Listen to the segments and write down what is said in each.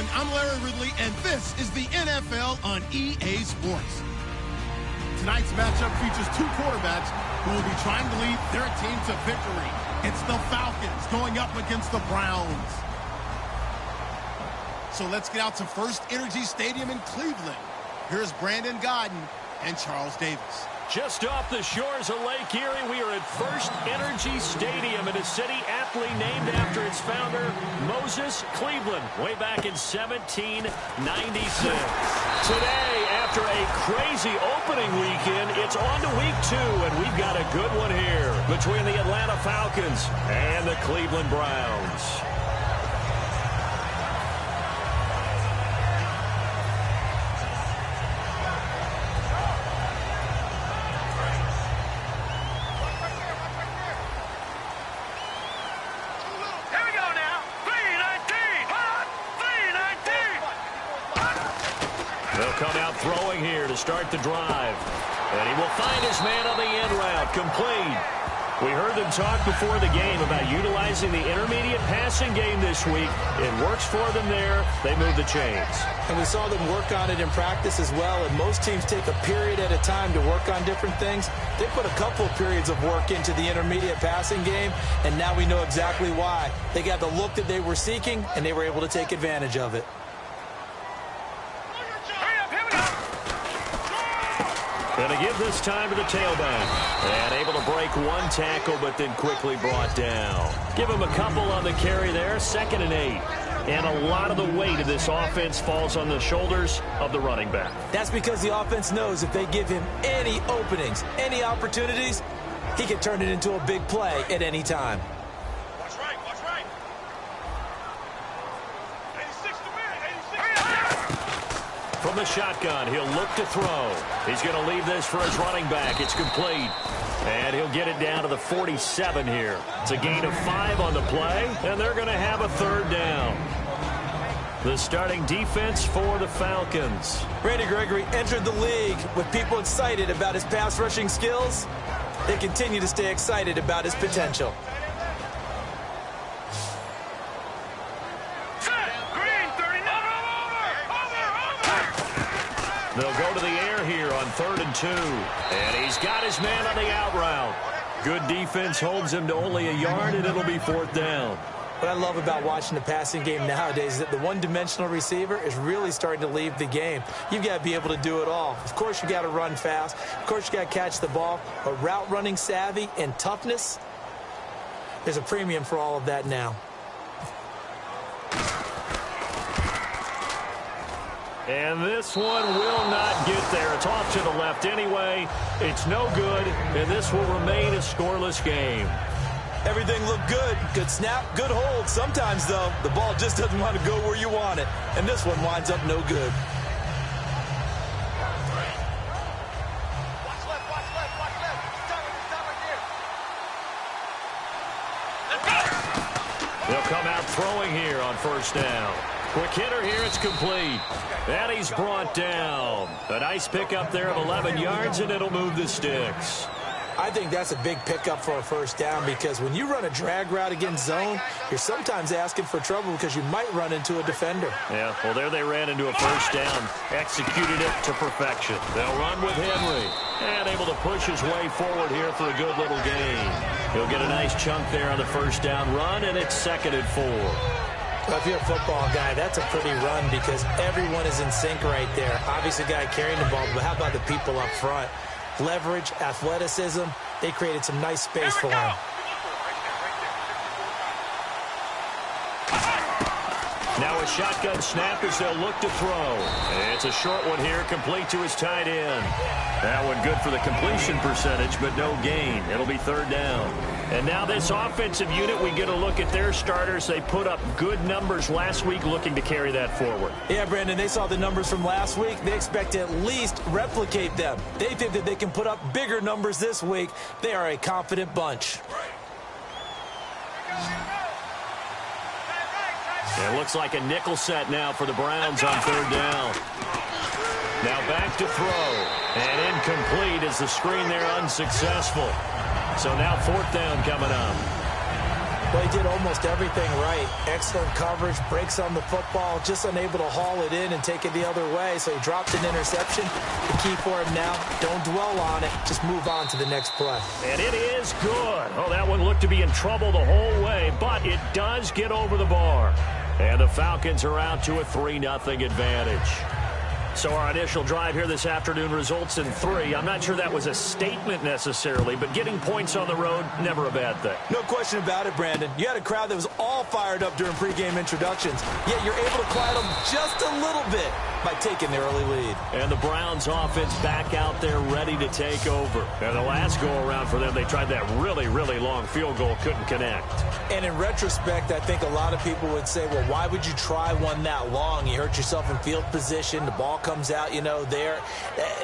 everyone. I'm Larry Ridley, and this is the NFL on EA Sports. Tonight's matchup features two quarterbacks who will be trying to lead their team to victory. It's the Falcons going up against the Browns. So let's get out to First Energy Stadium in Cleveland. Here's Brandon Godden and Charles Davis. Just off the shores of Lake Erie, we are at First Energy Stadium in a city aptly named after its founder, Moses Cleveland, way back in 1796. Today, after a crazy opening weekend, it's on to week 2, and we've got a good one here between the Atlanta Falcons and the Cleveland Browns. Come out throwing here to start the drive. And he will find his man on the end route. Complete. We heard them talk before the game about utilizing the intermediate passing game this week. It works for them there. They move the chains. And we saw them work on it in practice as well. And most teams take a period at a time to work on different things. They put a couple of periods of work into the intermediate passing game. And now we know exactly why. They got the look that they were seeking, and they were able to take advantage of it. Going to give this time to the tailback. And able to break one tackle, but then quickly brought down. Give him a couple on the carry there, 2nd and 8. And a lot of the weight of this offense falls on the shoulders of the running back. That's because the offense knows if they give him any openings, any opportunities, he can turn it into a big play at any time. Watch right, watch right. 86 to win, 86. From the shotgun, he'll look to throw. He's going to leave this for his running back. It's complete. And he'll get it down to the 47 here. It's a gain of 5 on the play, and they're going to have a 3rd down. The starting defense for the Falcons. Randy Gregory entered the league with people excited about his pass rushing skills. They continue to stay excited about his potential. They'll go to the air here on 3rd and 2. And he's got his man on the out route. Good defense holds him to only a yard, and it'll be 4th down. What I love about watching the passing game nowadays is that the one-dimensional receiver is really starting to leave the game. You've got to be able to do it all. Of course, you got to run fast. Of course, you got to catch the ball. But route running savvy and toughness, there's a premium for all of that now. And this one will not get there. It's off to the left anyway. It's no good, and this will remain a scoreless game. Everything looked good. Good snap, good hold. Sometimes, though, the ball just doesn't want to go where you want it. And this one winds up no good. Watch left, watch left, watch left. Stop right there. They'll come out throwing here on 1st down. Quick hitter here, it's complete. And he's brought down. A nice pickup there of 11 yards, and it'll move the sticks. I think that's a big pickup for a 1st down because when you run a drag route against zone, you're sometimes asking for trouble because you might run into a defender. Yeah, well, there they ran into a 1st down. Executed it to perfection. They'll run with Henry. And able to push his way forward here for a good little gain. He'll get a nice chunk there on the 1st down run, and it's 2nd and 4. Well, if you're a football guy, that's a pretty run because everyone is in sync right there. Obviously, the guy carrying the ball, but how about the people up front? Leverage, athleticism, they created some nice space for him. Now a shotgun snap as they'll look to throw. It's a short one here, complete to his tight end. That one good for the completion percentage, but no gain. It'll be 3rd down. And now this offensive unit, we get a look at their starters. They put up good numbers last week, looking to carry that forward. Yeah, Brandon, they saw the numbers from last week. They expect to at least replicate them. They think that they can put up bigger numbers this week. They are a confident bunch. It looks like a nickel set now for the Browns on 3rd down. Now back to throw. And incomplete as the screen there unsuccessful. So now 4th down coming up. Well, he did almost everything right. Excellent coverage, breaks on the football, just unable to haul it in and take it the other way. So he dropped an interception. The key for him now, don't dwell on it. Just move on to the next play. And it is good. Oh, that one looked to be in trouble the whole way, but it does get over the bar. And the Falcons are out to a 3-0 advantage. So our initial drive here this afternoon results in 3. I'm not sure that was a statement necessarily, but getting points on the road, never a bad thing. No question about it, Brandon. You had a crowd that was all fired up during pregame introductions, yet you're able to quiet them just a little bit by taking the early lead. And the Browns offense back out there ready to take over. And the last go-around for them, they tried that really, really long field goal, couldn't connect. And in retrospect, I think a lot of people would say, well, why would you try one that long? You hurt yourself in field position. The ball comes out, there.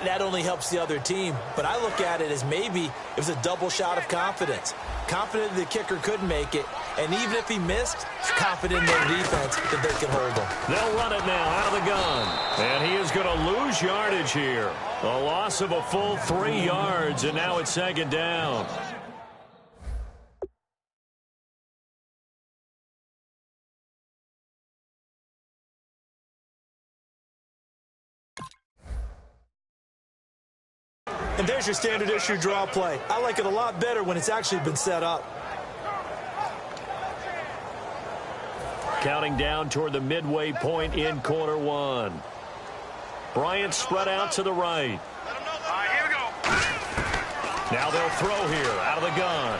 That only helps the other team. But I look at it as maybe it was a double shot of confidence. Confident the kicker could make it. And even if he missed, confident in their defense that they could hold him. They'll run it now out of the gun. And he is going to lose yardage here. A loss of a full 3 yards, and now it's 2nd down. And there's your standard issue draw play. I like it a lot better when it's actually been set up. Counting down toward the midway point in quarter 1. Bryant spread out to the right. Here we go. Now they'll throw here out of the gun.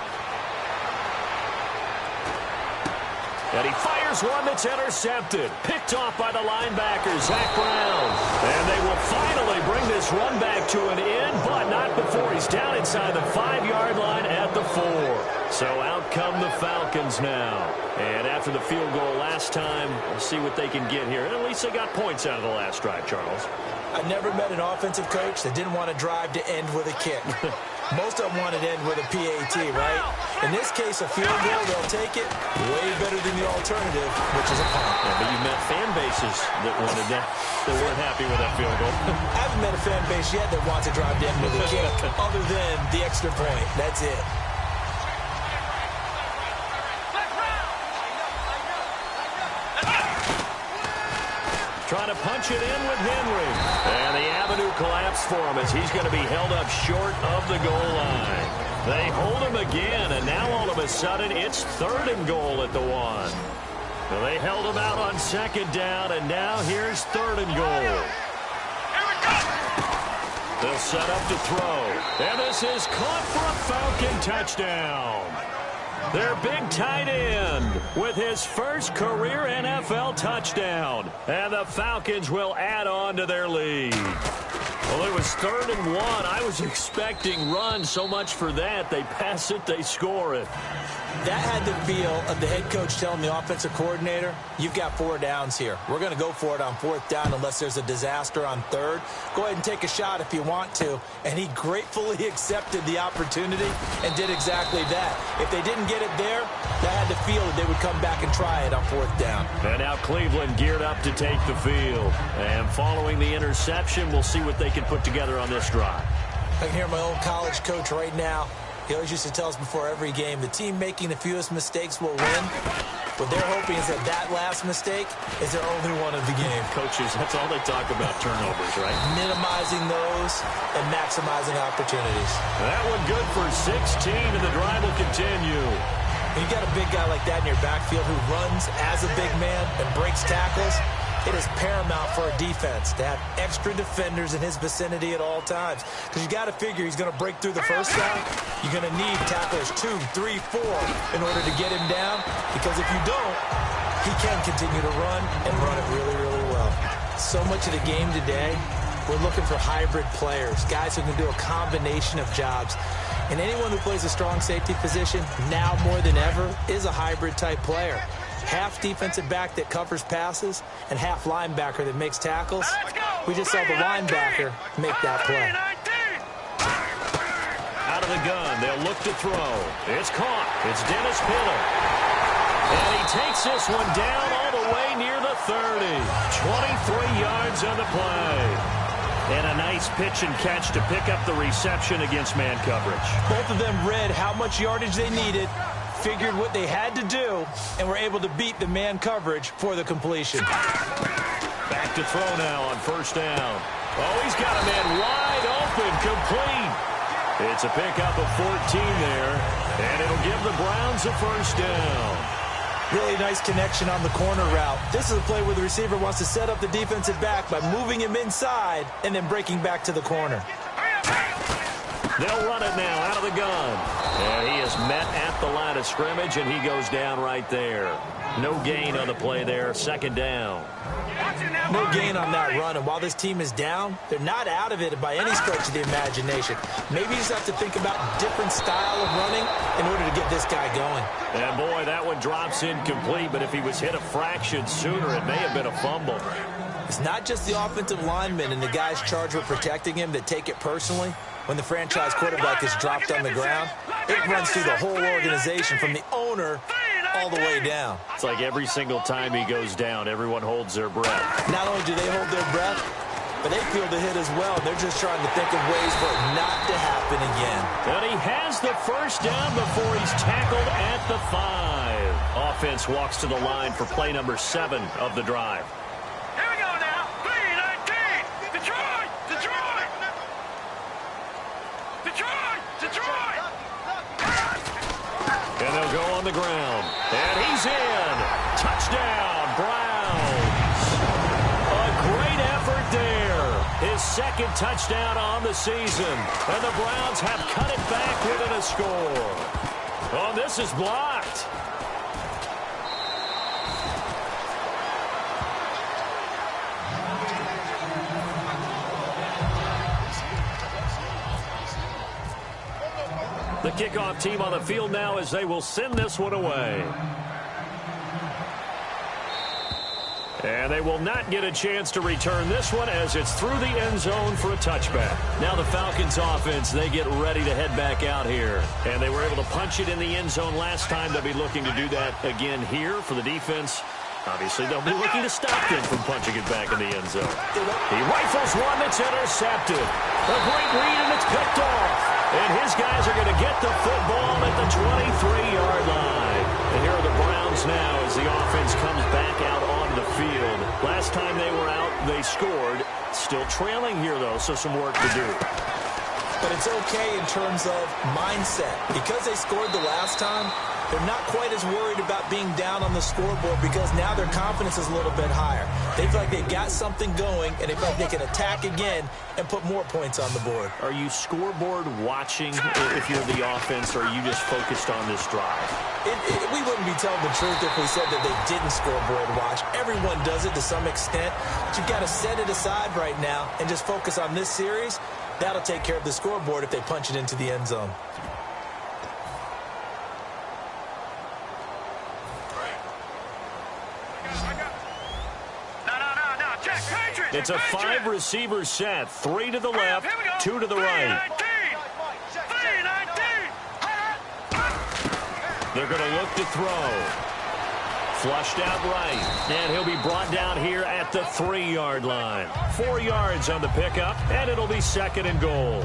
And he fires one that's intercepted. Picked off by the linebacker, Zach Brown. And they will finally bring this run back to an end, but not before he's down inside the 5-yard line at the 4. So out come the Falcons now. And after the field goal last time, we'll see what they can get here. And at least they got points out of the last drive, Charles. I never met an offensive coach that didn't want to drive to end with a kick. Most of them want to end with a PAT, right? In this case, a field goal, they'll take it way better than the alternative, which is a punt. Yeah, but you met fan bases that wanted that, that weren't happy with that field goal. I haven't met a fan base yet that wants to drive to end with a kick, other than the extra point. That's it. Trying to punch it in with Henry. And the avenue collapsed for him as he's going to be held up short of the goal line. They hold him again, and now all of a sudden it's 3rd and goal at the 1. Well, they held him out on 2nd down, and now here's 3rd and goal. They'll set up to throw. And this is caught for a Falcon touchdown. Their big tight end with his first career NFL touchdown. And the Falcons will add on to their lead. Well, it was 3rd and 1. I was expecting run, so much for that. They pass it, they score it. That had the feel of the head coach telling the offensive coordinator, you've got 4 downs here. We're going to go for it on 4th down unless there's a disaster on 3rd. Go ahead and take a shot if you want to. And he gratefully accepted the opportunity and did exactly that. If they didn't get it there, that had the feel that they would come back and try it on 4th down. And now Cleveland geared up to take the field. And following the interception, we'll see what they can put together on this drive. I can hear my old college coach right now. He always used to tell us before every game, the team making the fewest mistakes will win. What they're hoping is that that last mistake is their only one of the game. Coaches, that's all they talk about, turnovers, right? Minimizing those and maximizing opportunities. That one good for 16, and the drive will continue. When you got a big guy like that in your backfield who runs as a big man and breaks tackles, it is paramount for a defense to have extra defenders in his vicinity at all times. Because you got to figure he's going to break through the first down. You're going to need tacklers 2, 3, 4 in order to get him down. Because if you don't, he can continue to run and run it really, really well. So much of the game today, we're looking for hybrid players, guys who can do a combination of jobs. And anyone who plays a strong safety position, now more than ever, is a hybrid type player. Half defensive back that covers passes and half linebacker that makes tackles. We just saw the linebacker make that play. Out of the gun, they'll look to throw. It's caught. It's Dennis Pitta. And he takes this one down all the way near the 30. 23 yards on the play. And a nice pitch and catch to pick up the reception against man coverage. Both of them read how much yardage they needed, figured what they had to do and were able to beat the man coverage for the completion. Back to throw now on first down. Oh, he's got a man wide open, complete. It's a pickup of 14 there, and it'll give the Browns a first down. Really nice connection on the corner route. This is a play where the receiver wants to set up the defensive back by moving him inside and then breaking back to the corner. They'll run it now out of the gun. And he is met at the line of scrimmage, and he goes down right there. No gain on the play there, second down. No gain on that run, and while this team is down, they're not out of it by any stretch of the imagination. Maybe you just have to think about a different style of running in order to get this guy going. And boy, that one drops incomplete, but if he was hit a fraction sooner, it may have been a fumble. It's not just the offensive linemen and the guys charged with protecting him that take it personally. When the franchise quarterback is dropped on the ground, it runs through the whole organization from the owner all the way down. It's like every single time he goes down, everyone holds their breath. Not only do they hold their breath, but they feel the hit as well. They're just trying to think of ways for it not to happen again. And he has the first down before he's tackled at the 5. Offense walks to the line for play number 7 of the drive. Here we go now. 3-19. Detroit! Detroit! Detroit! Detroit! And they'll go on the ground. And he's in. Touchdown, Browns. A great effort there. His second touchdown on the season. And the Browns have cut it back within a score. Oh, this is blocked. The kickoff team on the field now as they will send this one away. And they will not get a chance to return this one as it's through the end zone for a touchback. Now the Falcons offense, they get ready to head back out here. And they were able to punch it in the end zone last time. They'll be looking to do that again here for the defense. Obviously, they'll be looking to stop them from punching it back in the end zone. He rifles one that's intercepted. A great read, and it's picked off. And his guys are going to get the football at the 23-yard line. And here are the Browns now as the offense comes back out on the field. Last time they were out, they scored. Still trailing here, though, so some work to do. But it's okay in terms of mindset. Because they scored the last time, they're not quite as worried about being down on the scoreboard because now their confidence is a little bit higher. They feel like they've got something going, and they feel like they can attack again and put more points on the board. Are you scoreboard watching if you're the offense, or are you just focused on this drive? We wouldn't be telling the truth if we said that they didn't scoreboard watch. Everyone does it to some extent. But you've got to set it aside right now and just focus on this series. That'll take care of the scoreboard if they punch it into the end zone. It's a 5-receiver set. 3 to the left, 2 to the right. They're going to look to throw. Flushed out right. And he'll be brought down here at the 3-yard line. 4 yards on the pickup, and it'll be second and goal.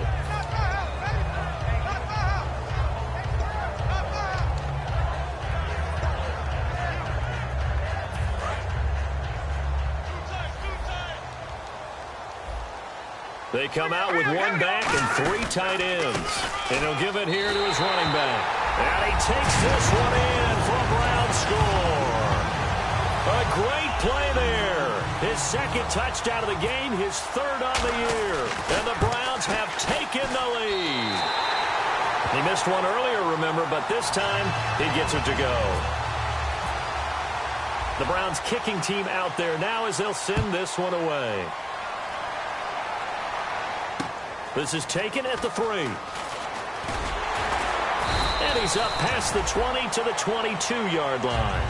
They come out with 1 back and 3 tight ends. And he'll give it here to his running back. And he takes this one in for a Browns score. A great play there. His second touchdown of the game, his 3rd on the year. And the Browns have taken the lead. He missed one earlier, remember, but this time he gets it to go. The Browns kicking team out there now as they'll send this one away. This is taken at the 3. And he's up past the 20 to the 22-yard line.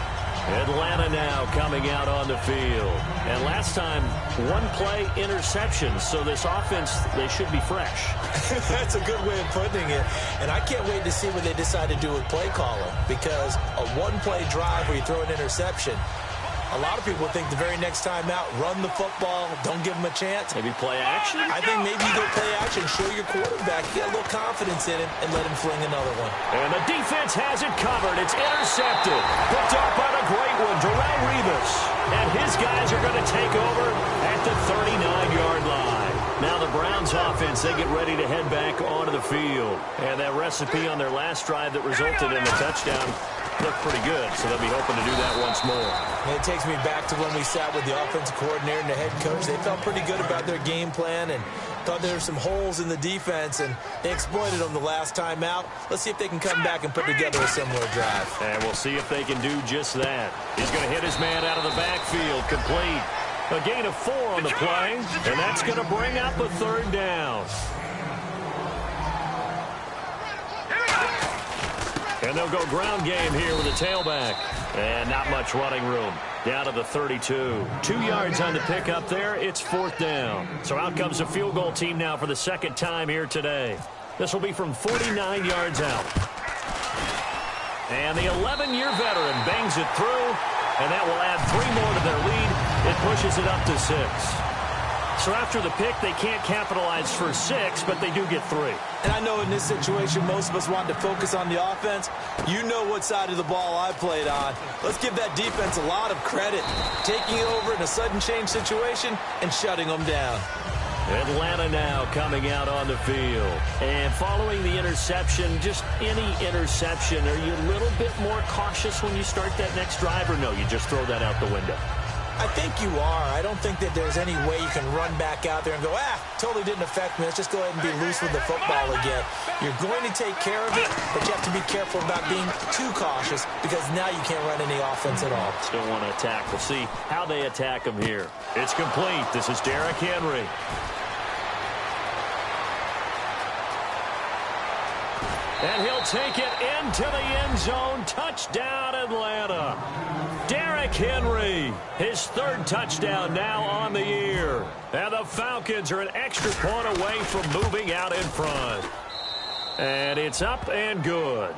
Atlanta now coming out on the field. And last time, 1-play interception. So this offense, they should be fresh. That's a good way of putting it. And I can't wait to see what they decide to do with play calling. Because a 1-play drive where you throw an interception, A lot of people think the very next time out, run the football, don't give them a chance. Maybe play action? I think maybe you go play action, show your quarterback, get a little confidence in him, and let him fling another one. And the defense has it covered. It's intercepted. Picked off by the great one, Darrelle Revis. And his guys are going to take over at the 39-yard line. Now the Browns offense, they get ready to head back onto the field. And that recipe on their last drive that resulted in a touchdown looked pretty good, so they'll be hoping to do that once more. And it takes me back to when we sat with the offensive coordinator and the head coach. They felt pretty good about their game plan and thought there were some holes in the defense, and they exploited them the last time out. Let's see if they can come back and put together a similar drive. And we'll see if they can do just that. He's going to hit his man out of the backfield, complete. A gain of 4 on the play, and that's going to bring up a third down. And they'll go ground game here with a tailback. And not much running room. Down to the 32. 2 yards on the pickup there. It's 4th down. So out comes the field goal team now for the second time here today. This will be from 49 yards out. And the 11-year veteran bangs it through. And that will add 3 more to their lead. It pushes it up to 6. So after the pick, they can't capitalize for 6, but they do get 3. And I know in this situation, most of us want to focus on the offense. You know what side of the ball I played on. Let's give that defense a lot of credit. Taking it over in a sudden change situation and shutting them down. Atlanta now coming out on the field. And following the interception, just any interception, are you a little bit more cautious when you start that next drive, or no, you just throw that out the window? I think you are. I don't think that there's any way you can run back out there and go, totally didn't affect me. Let's just go ahead and be loose with the football again. You're going to take care of it, but you have to be careful about being too cautious because now you can't run any offense at all. Still want to attack. We'll see how they attack him here. It's complete. This is Derrick Henry. And he'll take it into the end zone. Touchdown, Atlanta. Derrick Henry, his 3rd touchdown now on the year. And the Falcons are an extra point away from moving out in front. And it's up and good.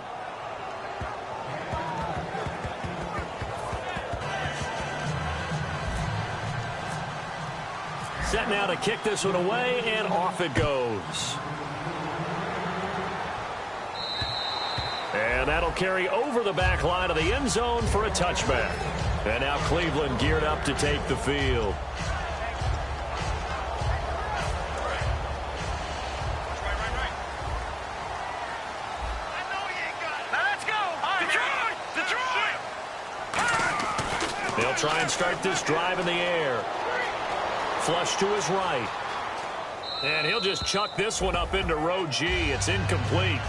Set now to kick this one away, and off it goes. And that'll carry over the back line of the end zone for a touchback. And now Cleveland geared up to take the field. Let's go! Detroit! They'll try and start this drive in the air. Flush to his right. And he'll just chuck this one up into row G. It's incomplete.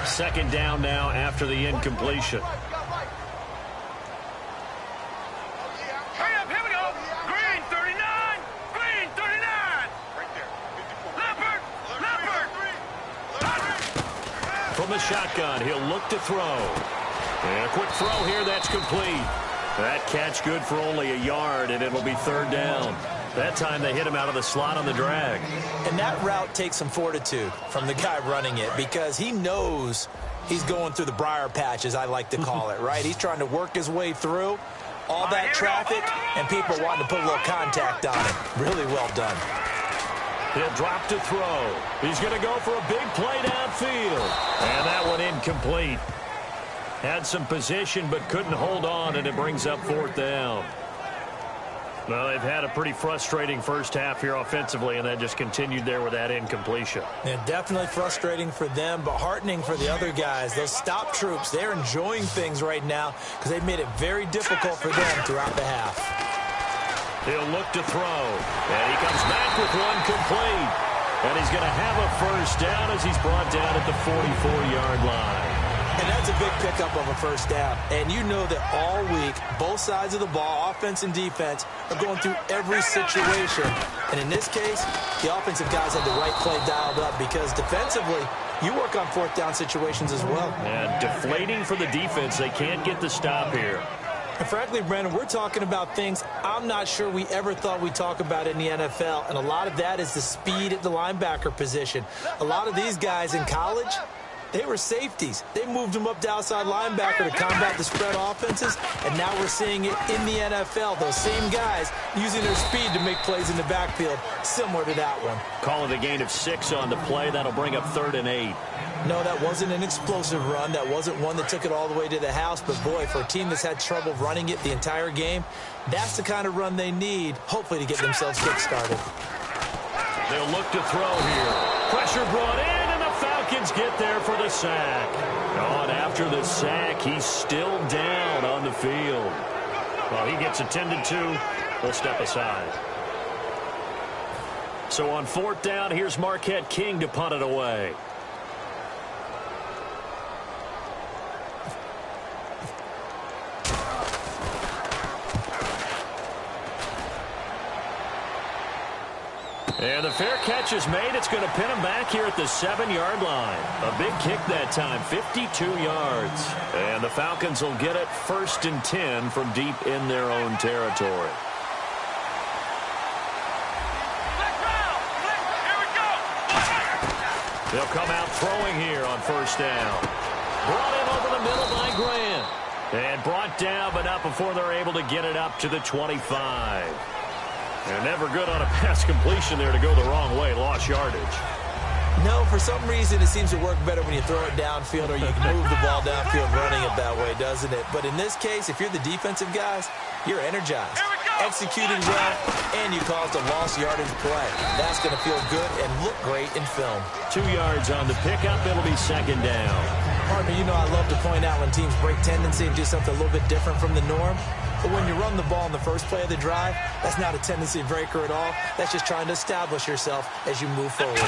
2nd down now after the incompletion. Hurry up, here we go! Green 39! Green 39! Right there. Leopard! From the shotgun, he'll look to throw. And a quick throw here, that's complete. That catch good for only a yard, and it'll be 3rd down. That time they hit him out of the slot on the drag. And that route takes some fortitude from the guy running it because he knows he's going through the briar patch, as I like to call it, right? He's trying to work his way through all that traffic, and people wanting to put a little contact on it. Really well done. He'll drop to throw. He's going to go for a big play downfield. And that one incomplete. Had some position but couldn't hold on, and it brings up 4th down. Well, they've had a pretty frustrating first half here offensively, and that just continued there with that incompletion. Yeah, definitely frustrating for them, but heartening for the other guys. Those stop troops, they're enjoying things right now because they've made it very difficult for them throughout the half. He'll look to throw, and he comes back with one complete. And he's going to have a first down as he's brought down at the 44-yard line. And that's a big pickup of a first down. And you know that all week, both sides of the ball, offense and defense, are going through every situation. And in this case, the offensive guys had the right play dialed up because defensively, you work on 4th down situations as well. And deflating for the defense. They can't get the stop here. And frankly, Brandon, we're talking about things I'm not sure we ever thought we'd talk about in the NFL. And a lot of that is the speed at the linebacker position. A lot of these guys in college, They were safeties. They moved them up to outside linebacker to combat the spread offenses, and now we're seeing it in the NFL. Those same guys using their speed to make plays in the backfield, similar to that one. Call it a gain of 6 on the play. That'll bring up 3rd and 8. No, that wasn't an explosive run. That wasn't one that took it all the way to the house. But, boy, for a team that's had trouble running it the entire game, that's the kind of run they need, hopefully, to get themselves kick-started. They'll look to throw here. Pressure brought in, and the Falcons get there for the sack. On after the sack, he's still down on the field. Well, he gets attended to. We'll step aside. So on 4th down, here's Marquette King to punt it away. And the fair catch is made. It's going to pin him back here at the 7-yard line. A big kick that time, 52 yards. And the Falcons will get it 1st and 10 from deep in their own territory. They'll come out throwing here on 1st down. Brought in over the middle by Grant. And brought down, but not before they're able to get it up to the 25. They're never good on a pass completion there to go the wrong way. Lost yardage. No, for some reason it seems to work better when you throw it downfield or you can move the ball downfield running it that way, doesn't it? But in this case, if you're the defensive guys, you're energized, executing well, and you caused a lost yardage play. That's going to feel good and look great in film. 2 yards on the pickup. It'll be 2nd down. Partner, you know I love to point out when teams break tendency and do something a little bit different from the norm. But when you run the ball in the first play of the drive, that's not a tendency breaker at all. That's just trying to establish yourself as you move forward.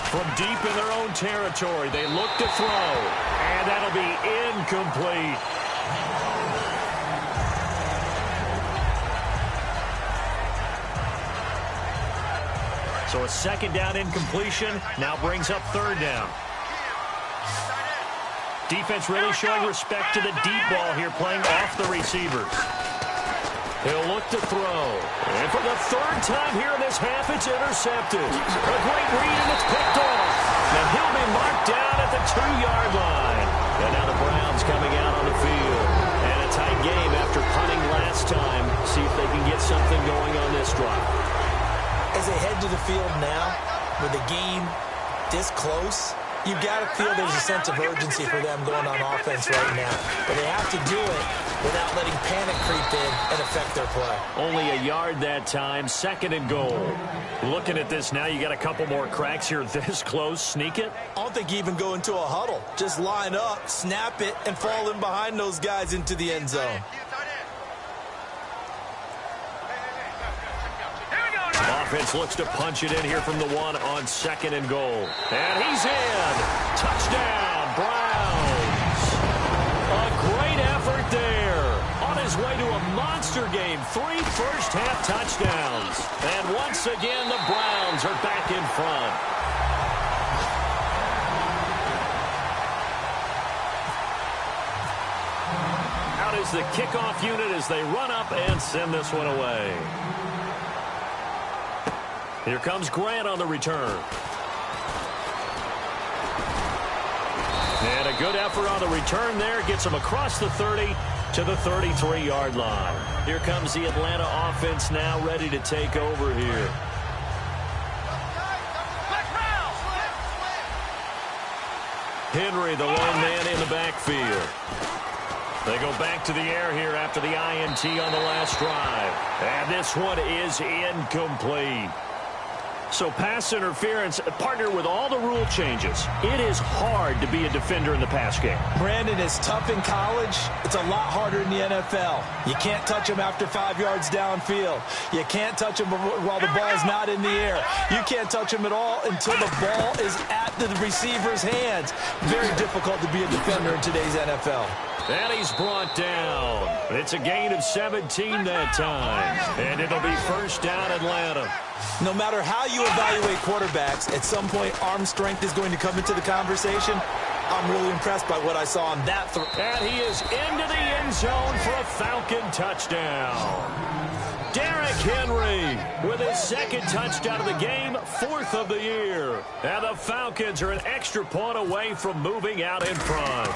From deep in their own territory, they look to throw. And that'll be incomplete. So a 2nd down incompletion now brings up 3rd down. Defense really showing respect to the deep ball here, playing off the receivers. He'll look to throw. And for the 3rd time here in this half, it's intercepted. A great read, and it's picked off. And he'll be marked down at the 2-yard line. And now the Browns coming out on the field. And a tight game after punting last time. See if they can get something going on this drive. As they head to the field now, with the game this close, you've got to feel there's a sense of urgency for them going on offense right now. But they have to do it without letting panic creep in and affect their play. Only a yard that time, 2nd and goal. Looking at this now, you got a couple more cracks here this close. Sneak it? I don't think you even go into a huddle. Just line up, snap it, and fall in behind those guys into the end zone. Offense looks to punch it in here from the 1 on 2nd and goal. And he's in. Touchdown, Browns. A great effort there. On his way to a monster game. 3 first-half touchdowns. And once again, the Browns are back in front. Out is the kickoff unit as they run up and send this one away. Here comes Grant on the return. And a good effort on the return there. Gets him across the 30 to the 33-yard line. Here comes the Atlanta offense now ready to take over here. Henry, the lone man in the backfield. They go back to the air here after the INT on the last drive. And this one is incomplete. So pass interference, partner, with all the rule changes, it is hard to be a defender in the pass game. Brandon, is tough in college. It's a lot harder in the NFL. You can't touch him after 5 yards downfield. You can't touch him while the ball's not in the air. You can't touch him at all until the ball is at the receiver's hands. Very difficult to be a defender in today's NFL. And he's brought down. It's a gain of 17 that time. And it'll be 1st down Atlanta. No matter how you evaluate quarterbacks, at some point arm strength is going to come into the conversation. I'm really impressed by what I saw on that throw. And he is into the end zone for a Falcon touchdown. Derrick Derrick Henry with his second touchdown of the game, 4th of the year. And the Falcons are an extra point away from moving out in front.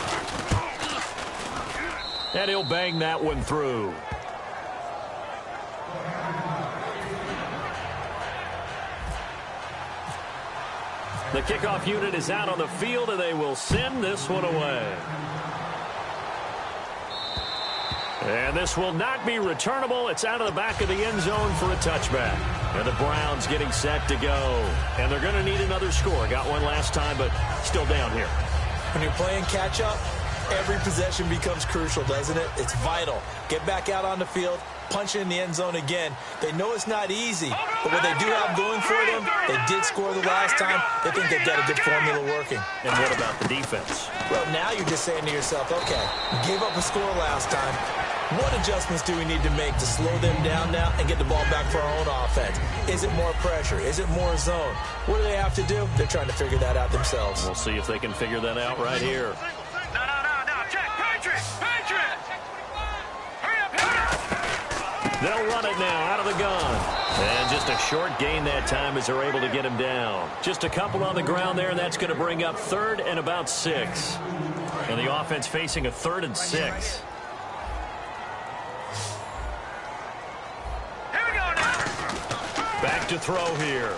And he'll bang that one through. The kickoff unit is out on the field, and they will send this one away. And this will not be returnable. It's out of the back of the end zone for a touchback. And the Browns getting set to go. And they're going to need another score. Got one last time, but still down here. When you're playing catch-up, every possession becomes crucial, doesn't it? It's vital. Get back out on the field, punch it in the end zone again. They know it's not easy, but what they do have going for them, they did score the last time. They think they've got a good formula working. And what about the defense? Well, now you're just saying to yourself, okay, we gave up a score last time. What adjustments do we need to make to slow them down now and get the ball back for our own offense? Is it more pressure? Is it more zone? What do they have to do? They're trying to figure that out themselves. We'll see if they can figure that out right here. No. Check. Patriot. Hurry up. They'll run it now out of the gun. And just a short gain that time as they're able to get him down. Just a couple on the ground there, and that's going to bring up 3rd and about 6. And the offense facing a 3rd and 6. Back to throw here.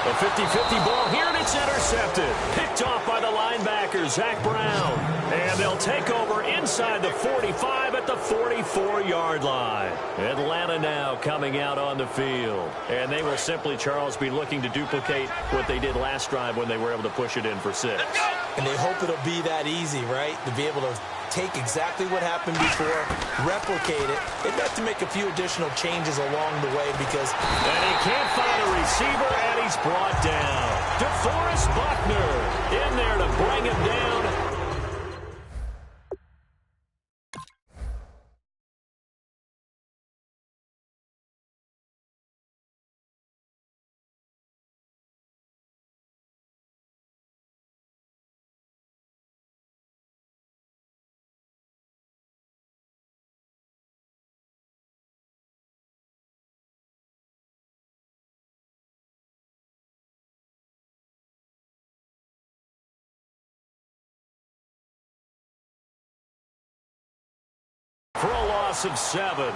A 50-50 ball here, and it's intercepted. Picked off by the linebacker, Zach Brown. And they'll take over inside the 45 at the 44-yard line. Atlanta now coming out on the field. And they will simply, Charles, be looking to duplicate what they did last drive when they were able to push it in for 6. And they hope it'll be that easy, right? To be able to take exactly what happened before, replicate it. They've got to make a few additional changes along the way because... And he can't find a receiver, and he's brought down. DeForest Buckner in there to bring him down. For a loss of 7.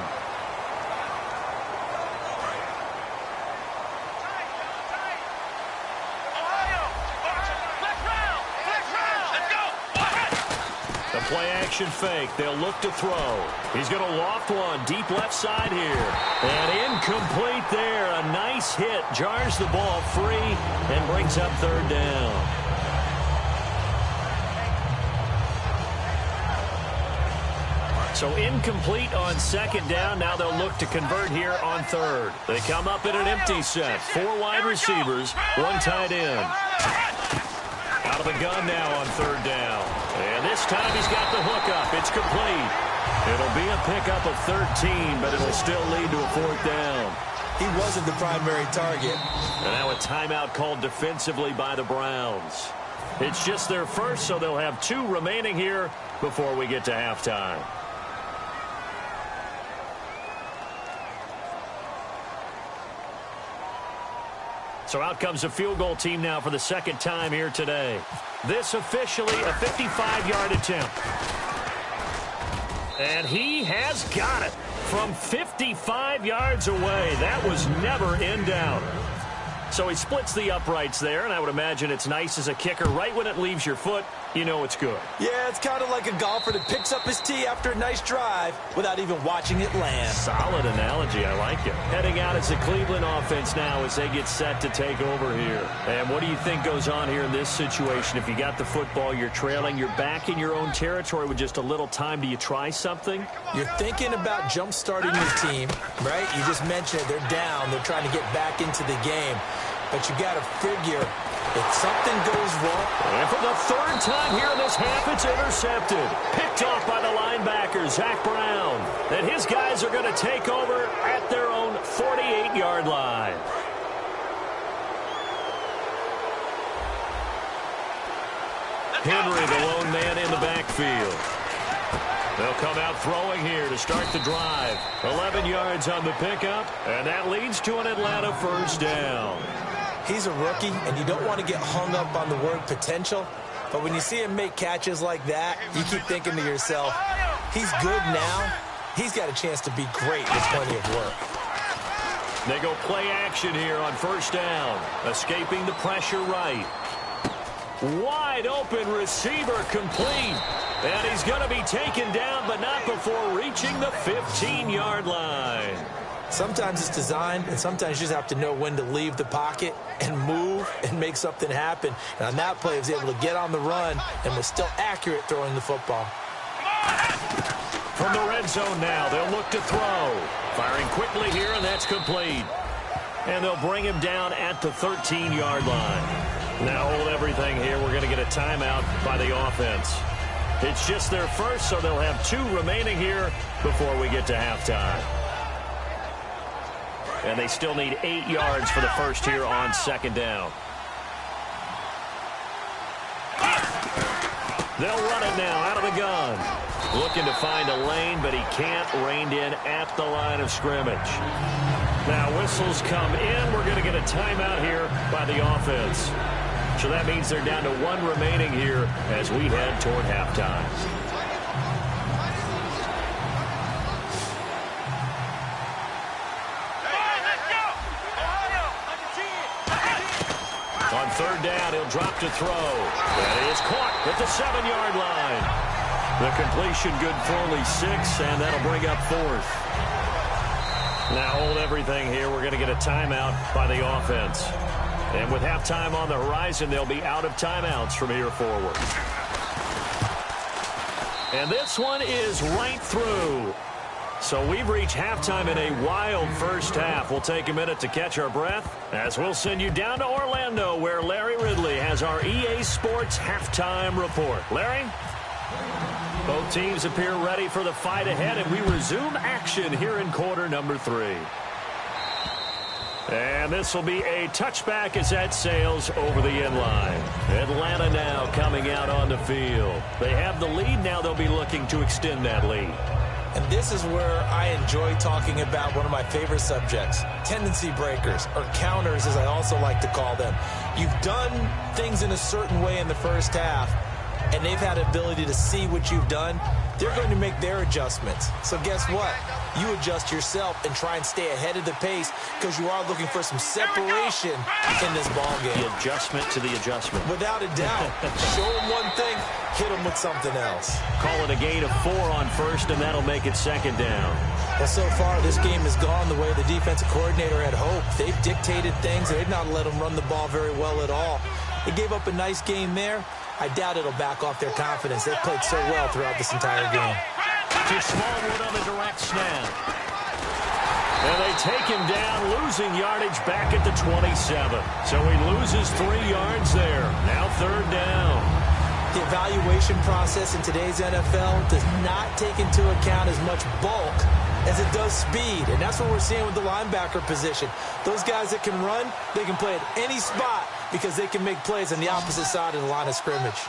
The play action fake. They'll look to throw. He's going to loft one deep left side here. And incomplete there. A nice hit. Jars the ball free and brings up 3rd down. So incomplete on 2nd down. Now they'll look to convert here on 3rd. They come up in an empty set. 4 wide receivers, 1 tight end. Out of the gun now on 3rd down. And this time he's got the hook up. It's complete. It'll be a pickup of 13, but it'll still lead to a 4th down. He wasn't the primary target. And now a timeout called defensively by the Browns. It's just their first, so they'll have 2 remaining here before we get to halftime. So out comes a field goal team now for the 2nd time here today. This officially a 55-yard attempt. And he has got it from 55 yards away. That was never in doubt. So he splits the uprights there, and I would imagine it's nice as a kicker. Right when it leaves your foot, you know it's good. Yeah, it's kind of like a golfer that picks up his tee after a nice drive without even watching it land. Solid analogy. I like it. Heading out as the Cleveland offense now as they get set to take over here. And what do you think goes on here in this situation? If you got the football, you're trailing, you're back in your own territory with just a little time. Do you try something? You're thinking about jump-starting your team, right? You just mentioned it. They're down. They're trying to get back into the game. But you got to figure if something goes wrong. And for the 3rd time here in this half, it's intercepted. Picked off by the linebacker, Zach Brown. And his guys are going to take over at their own 48-yard line. Henry, the lone man in the backfield. They'll come out throwing here to start the drive. 11 yards on the pickup, and that leads to an Atlanta first down. He's a rookie, and you don't want to get hung up on the word potential, but when you see him make catches like that, you keep thinking to yourself, he's good now. He's got a chance to be great with plenty of work. They go play action here on first down, escaping the pressure right. Wide open receiver complete. And he's going to be taken down, but not before reaching the 15-yard line. Sometimes it's designed, and sometimes you just have to know when to leave the pocket and move and make something happen. And on that play, he was able to get on the run and was still accurate throwing the football. From the red zone now, they'll look to throw. Firing quickly here, and that's complete. And they'll bring him down at the 13-yard line. Now hold everything here. We're going to get a timeout by the offense. It's just their first, so they'll have 2 remaining here before we get to halftime. And they still need 8 yards for the first here on second down. They'll run it now out of the gun. Looking to find a lane, but he can't. Reined in at the line of scrimmage. Now whistles come in. We're going to get a timeout here by the offense. So that means they're down to 1 remaining here as we head toward halftime. On third down, he'll drop to throw. That is caught at the 7-yard line. The completion good for only 6, and that'll bring up 4th. Now hold everything here. We're going to get a timeout by the offense. And with halftime on the horizon, they'll be out of timeouts from here forward. And this one is right through. So we've reached halftime in a wild first half. We'll take a minute to catch our breath as we'll send you down to Orlando, where Larry Ridley has our EA Sports halftime report. Larry? Both teams appear ready for the fight ahead, and we resume action here in quarter number 3. And this will be a touchback as that sails over the inline. Atlanta now coming out on the field. They have the lead. Now they'll be looking to extend that lead. And this is where I enjoy talking about one of my favorite subjects, tendency breakers, or counters as I also like to call them. You've done things in a certain way in the first half, and they've had the ability to see what you've done. They're going to make their adjustments. So guess what? You adjust yourself and try and stay ahead of the pace because you are looking for some separation in this ball game. The adjustment to the adjustment. Without a doubt. Show them one thing, hit them with something else. Call it a gain of 4 on first, and that'll make it second down. Well, so far, this game has gone the way the defensive coordinator had hoped. They've dictated things. They've not let them run the ball very well at all. They gave up a nice game there. I doubt it'll back off their confidence. They've played so well throughout this entire game. To Smallwood on the direct snap. And they take him down, losing yardage back at the 27. So he loses 3 yards there. Now third down. The evaluation process in today's NFL does not take into account as much bulk as it does speed. And that's what we're seeing with the linebacker position. Those guys that can run, they can play at any spot because they can make plays on the opposite side of the line of scrimmage.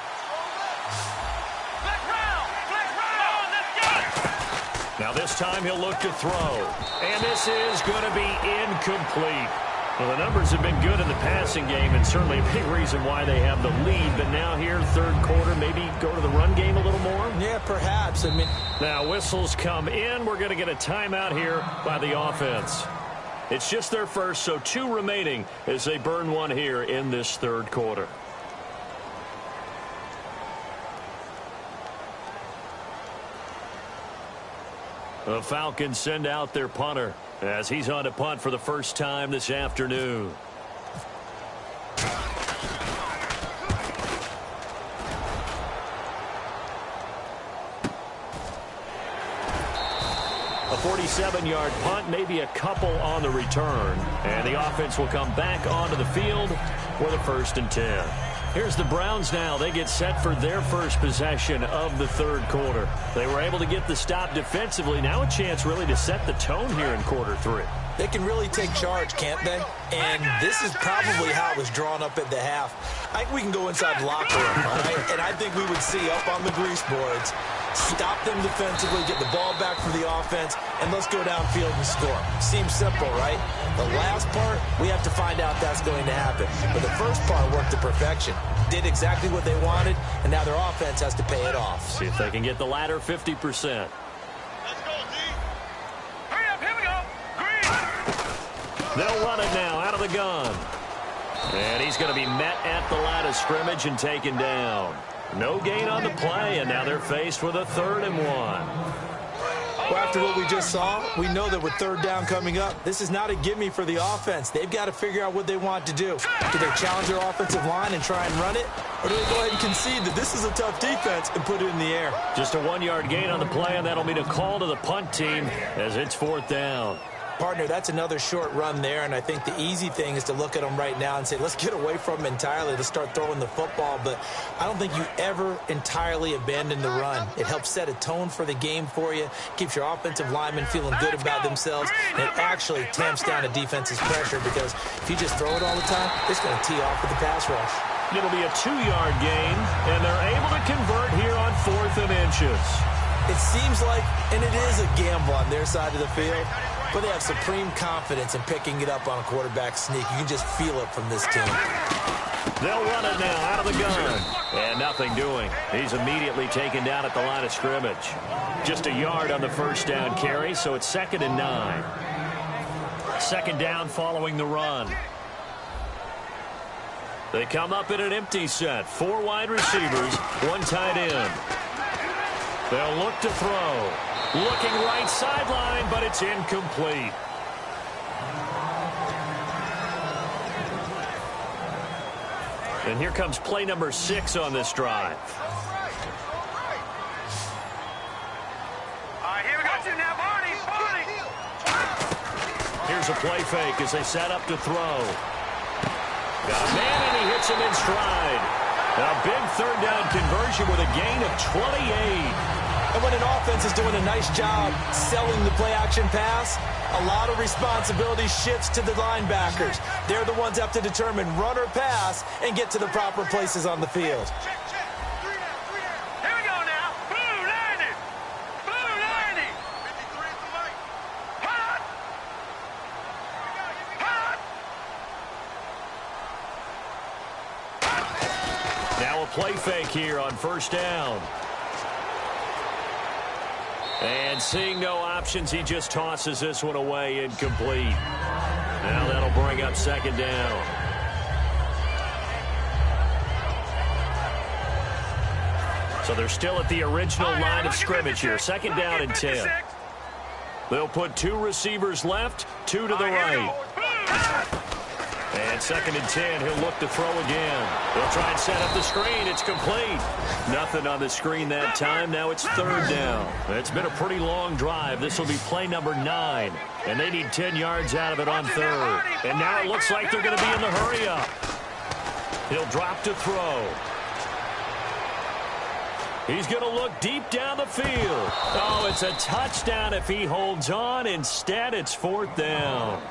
Now this time he'll look to throw. And this is going to be incomplete. Well, the numbers have been good in the passing game, and certainly a big reason why they have the lead. But now here, third quarter, maybe go to the run game a little more? Yeah, perhaps. I mean, now whistles come in. We're going to get a timeout here by the offense. It's just their first, so 2 remaining as they burn 1 here in this third quarter. The Falcons send out their punter as he's on to punt for the first time this afternoon. A 47-yard punt, maybe a couple on the return. And the offense will come back onto the field for the 1st and 10. Here's the Browns now. They get set for their first possession of the third quarter. They were able to get the stop defensively. Now a chance really to set the tone here in quarter 3. They can really take charge, can't they? And this is probably how it was drawn up at the half. I think we can go inside the locker room, all right? And I think we would see up on the grease boards Stop them defensively, get the ball back for the offense, and let's go downfield and score. Seems simple, right? The last part, we have to find out that's going to happen. But the first part worked to perfection. Did exactly what they wanted, and now their offense has to pay it off. See if they can get the latter 50%. Let's go, D. Hurry up, here we go. Green. They'll run it now out of the gun. And he's going to be met at the line of scrimmage and taken down. No gain on the play, and now they're faced with a 3rd and 1. Well, after what we just saw, we know that with 3rd down coming up, this is not a gimme for the offense. They've got to figure out what they want to do. Do they challenge their offensive line and try and run it? Or do they go ahead and concede that this is a tough defense and put it in the air? Just a 1-yard gain on the play, and that'll mean a call to the punt team as it's 4th down. Partner, that's another short run there, and I think the easy thing is to look at them right now and say, let's get away from them entirely. Let's start throwing the football, but I don't think you ever entirely abandon the run. It helps set a tone for the game for you, keeps your offensive linemen feeling good about themselves, and it actually tamps down a defense's pressure because if you just throw it all the time, it's going to tee off with the pass rush. It'll be a 2-yard gain, and they're able to convert here on 4th and inches. It seems like, and it is a gamble on their side of the field, but they have supreme confidence in picking it up on a quarterback sneak. You can just feel it from this team. They'll run it now out of the gun. And nothing doing. He's immediately taken down at the line of scrimmage. Just a yard on the first down carry, so it's 2nd and 9. 2nd down following the run. They come up in an empty set. 4 wide receivers, 1 tight end. They'll look to throw. Looking right sideline, but it's incomplete. And here comes play number 6 on this drive. All right, here we go. Now, Barney. Here's a play fake as they set up to throw. Got a man, and he hits him in stride. A big 3rd down conversion with a gain of 28. And when an offense is doing a nice job selling the play-action pass, a lot of responsibility shifts to the linebackers. They're the ones that have to determine run or pass and get to the proper places on the field. Here we go now. Blue 90. Blue 90. 53 to Mike. Hot. Hot. Now a play fake here on 1st down. And seeing no options, he just tosses this one away, incomplete. Now that'll bring up 2nd down. So they're still at the original line of scrimmage here. 2nd down and 10. They'll put 2 receivers left, 2 to the right. And 2nd and 10, he'll look to throw again. They'll try and set up the screen. It's complete. Nothing on the screen that time. Now it's 3rd down. It's been a pretty long drive. This will be play number 9. And they need 10 yards out of it on 3rd. And now it looks like they're going to be in the hurry-up. He'll drop to throw. He's going to look deep down the field. Oh, it's a touchdown if he holds on. Instead, it's 4th down.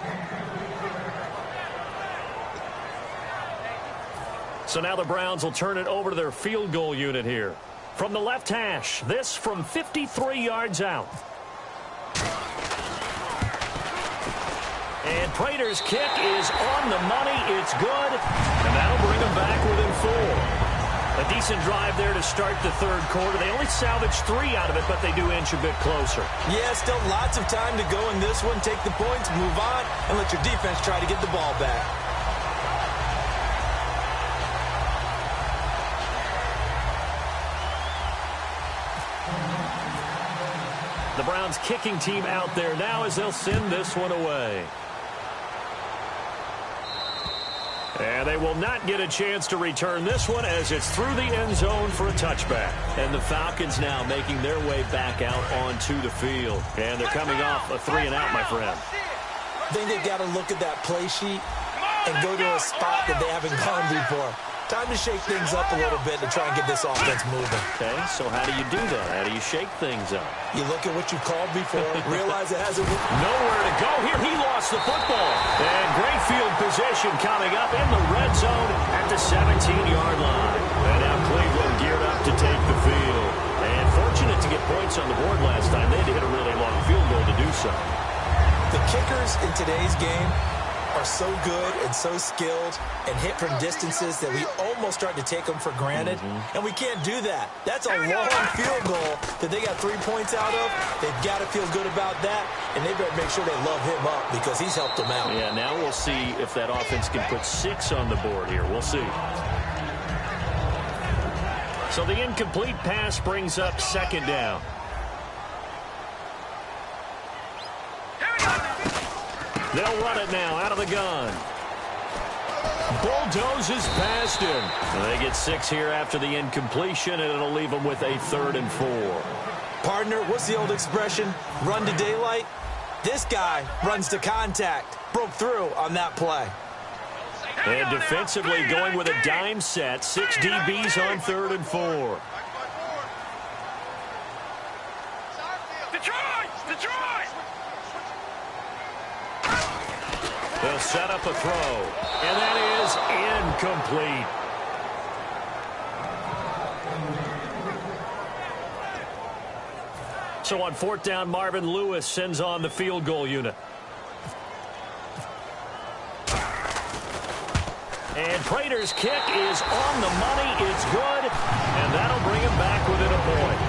So now the Browns will turn it over to their field goal unit here. From the left hash, this from 53 yards out. And Prater's kick is on the money. It's good. And that'll bring them back within 4. A decent drive there to start the 3rd quarter. They only salvaged 3 out of it, but they do inch a bit closer. Yeah, still lots of time to go in this one. Take the points, move on, and let your defense try to get the ball back. The Browns kicking team out there now as they'll send this one away. And they will not get a chance to return this one as it's through the end zone for a touchback. And the Falcons now making their way back out onto the field. And they're coming off a 3-and-out, my friend. I think they've got to look at that play sheet and go to a spot that they haven't gone before. Time to shake things up a little bit to try and get this offense moving. Okay, so how do you do that? How do you shake things up? You look at what you called before, realize it hasn't worked. Nowhere to go here. He lost the football. And great field position coming up in the red zone at the 17-yard line. And now Cleveland geared up to take the field. And fortunate to get points on the board last time. They had to hit a really long field goal to do so. The kickers in today's game are so good and so skilled and hit from distances that we almost start to take them for granted. And we can't do that. That's a long field goal that they got 3 points out of. They've got to feel good about that, and they better make sure they love him up because he's helped them out. Yeah, now we'll see if that offense can put 6 on the board here. We'll see. So the incomplete pass brings up second down. They'll run it now out of the gun. Bulldozes past him. They get 6 here after the incompletion, and it'll leave them with a 3rd and 4. Partner, what's the old expression? Run to daylight? This guy runs to contact. Broke through on that play. And defensively going with a dime set. 6 DBs on 3rd and 4. They'll set up a throw, and that is incomplete. So on 4th down, Marvin Lewis sends on the field goal unit. And Prater's kick is on the money. It's good, and that'll bring him back within a point.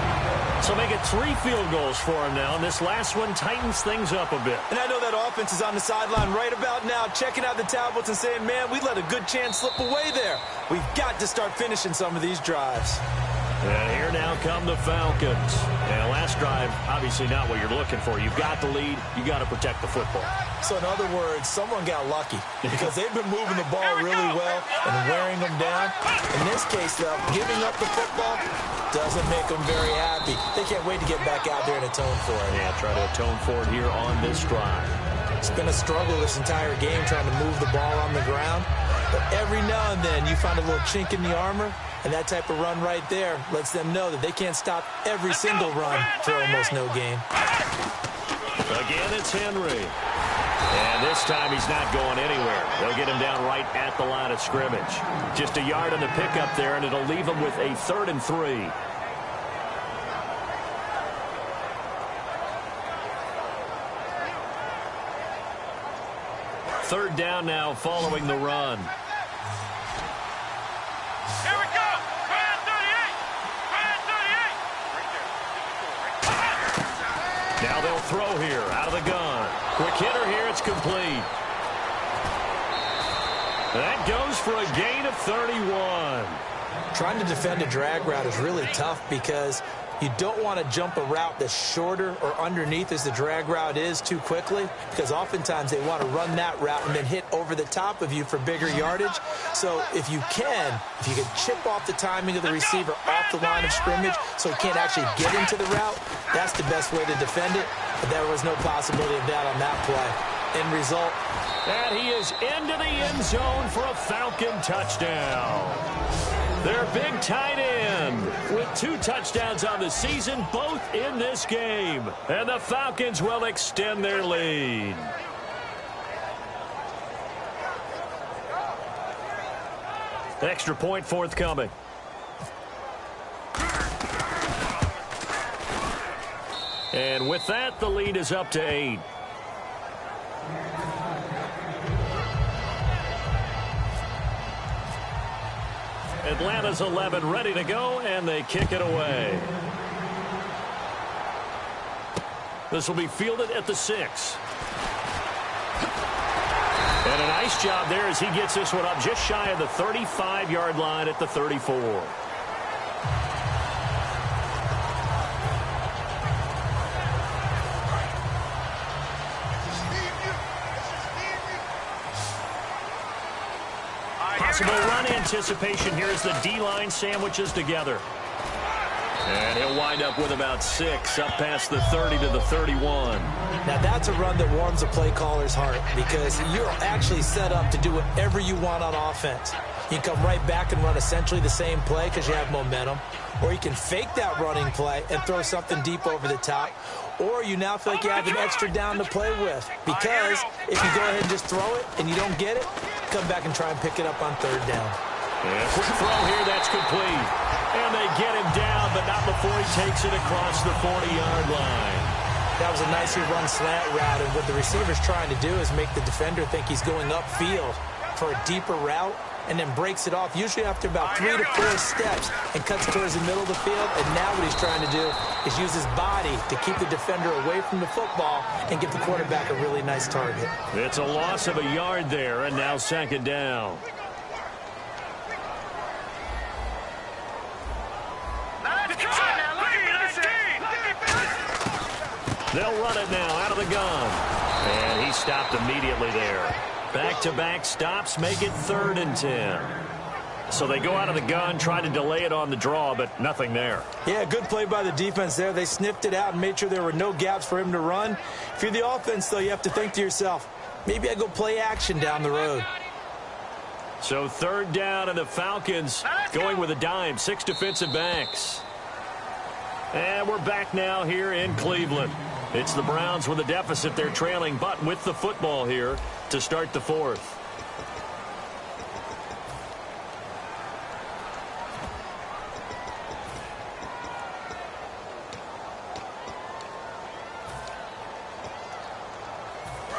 So make it 3 field goals for him now, and this last one tightens things up a bit. And I know that offense is on the sideline right about now, checking out the tablets and saying, man, we let a good chance slip away there. We've got to start finishing some of these drives. And here now come the Falcons. And last drive, obviously not what you're looking for. You've got the lead. You got to protect the football. So in other words, someone got lucky because they've been moving the ball really well and wearing them down. In this case, though, giving up the football doesn't make them very happy. They can't wait to get back out there and atone for it. Yeah, try to atone for it here on this drive. It's been a struggle this entire game trying to move the ball on the ground. But every now and then you find a little chink in the armor, and that type of run right there lets them know that they can't stop every single run for almost no gain. Again, it's Henry. And this time he's not going anywhere. They'll get him down right at the line of scrimmage. Just a yard on the pickup there, and it'll leave him with a 3rd and 3. Third down now following the run. Here we go. Brand 38. Now they'll throw here out of the gun. Quick hitter here. It's complete. That goes for a gain of 31. Trying to defend a drag route is really tough because you don't want to jump a route that's shorter or underneath as the drag route is too quickly, because oftentimes they want to run that route and then hit over the top of you for bigger yardage. So if you can chip off the timing of the receiver off the line of scrimmage so he can't actually get into the route, that's the best way to defend it. But there was no possibility of that on that play. End result. And he is into the end zone for a Falcon touchdown. Their big tight end with 2 touchdowns on the season, both in this game. And the Falcons will extend their lead. Extra point forthcoming. And with that, the lead is up to 8. Atlanta's 11 ready to go, and they kick it away. This will be fielded at the 6. And a nice job there as he gets this one up just shy of the 35-yard line at the 34. Possible run anticipation here as the D-line sandwiches together. And he'll wind up with about 6 up past the 30 to the 31. Now that's a run that warms a play caller's heart because you're actually set up to do whatever you want on offense. You can come right back and run essentially the same play because you have momentum. Or you can fake that running play and throw something deep over the top. Or you now feel like you have an extra down to play with. Because if you go ahead and just throw it and you don't get it, come back and try and pick it up on 3rd down. Yeah, quick throw here, that's complete. And they get him down, but not before he takes it across the 40-yard line. That was a nicely run slant route, and what the receiver's trying to do is make the defender think he's going upfield for a deeper route, and then breaks it off, usually after about 3 to 4 steps, and cuts towards the middle of the field. And now what he's trying to do is use his body to keep the defender away from the football and give the quarterback a really nice target. It's a loss of a yard there, and now second down. They'll run it now out of the gun. And he stopped immediately there. Back-to-back stops make it 3rd and 10. So they go out of the gun, try to delay it on the draw, but nothing there. Yeah, good play by the defense there. They sniffed it out and made sure there were no gaps for him to run. If you're the offense, though, you have to think to yourself, maybe I go play action down the road. So 3rd down, and the Falcons going with a dime, 6 defensive backs. And we're back now here in Cleveland. It's the Browns with a deficit. They're trailing, but with the football here to start the 4th.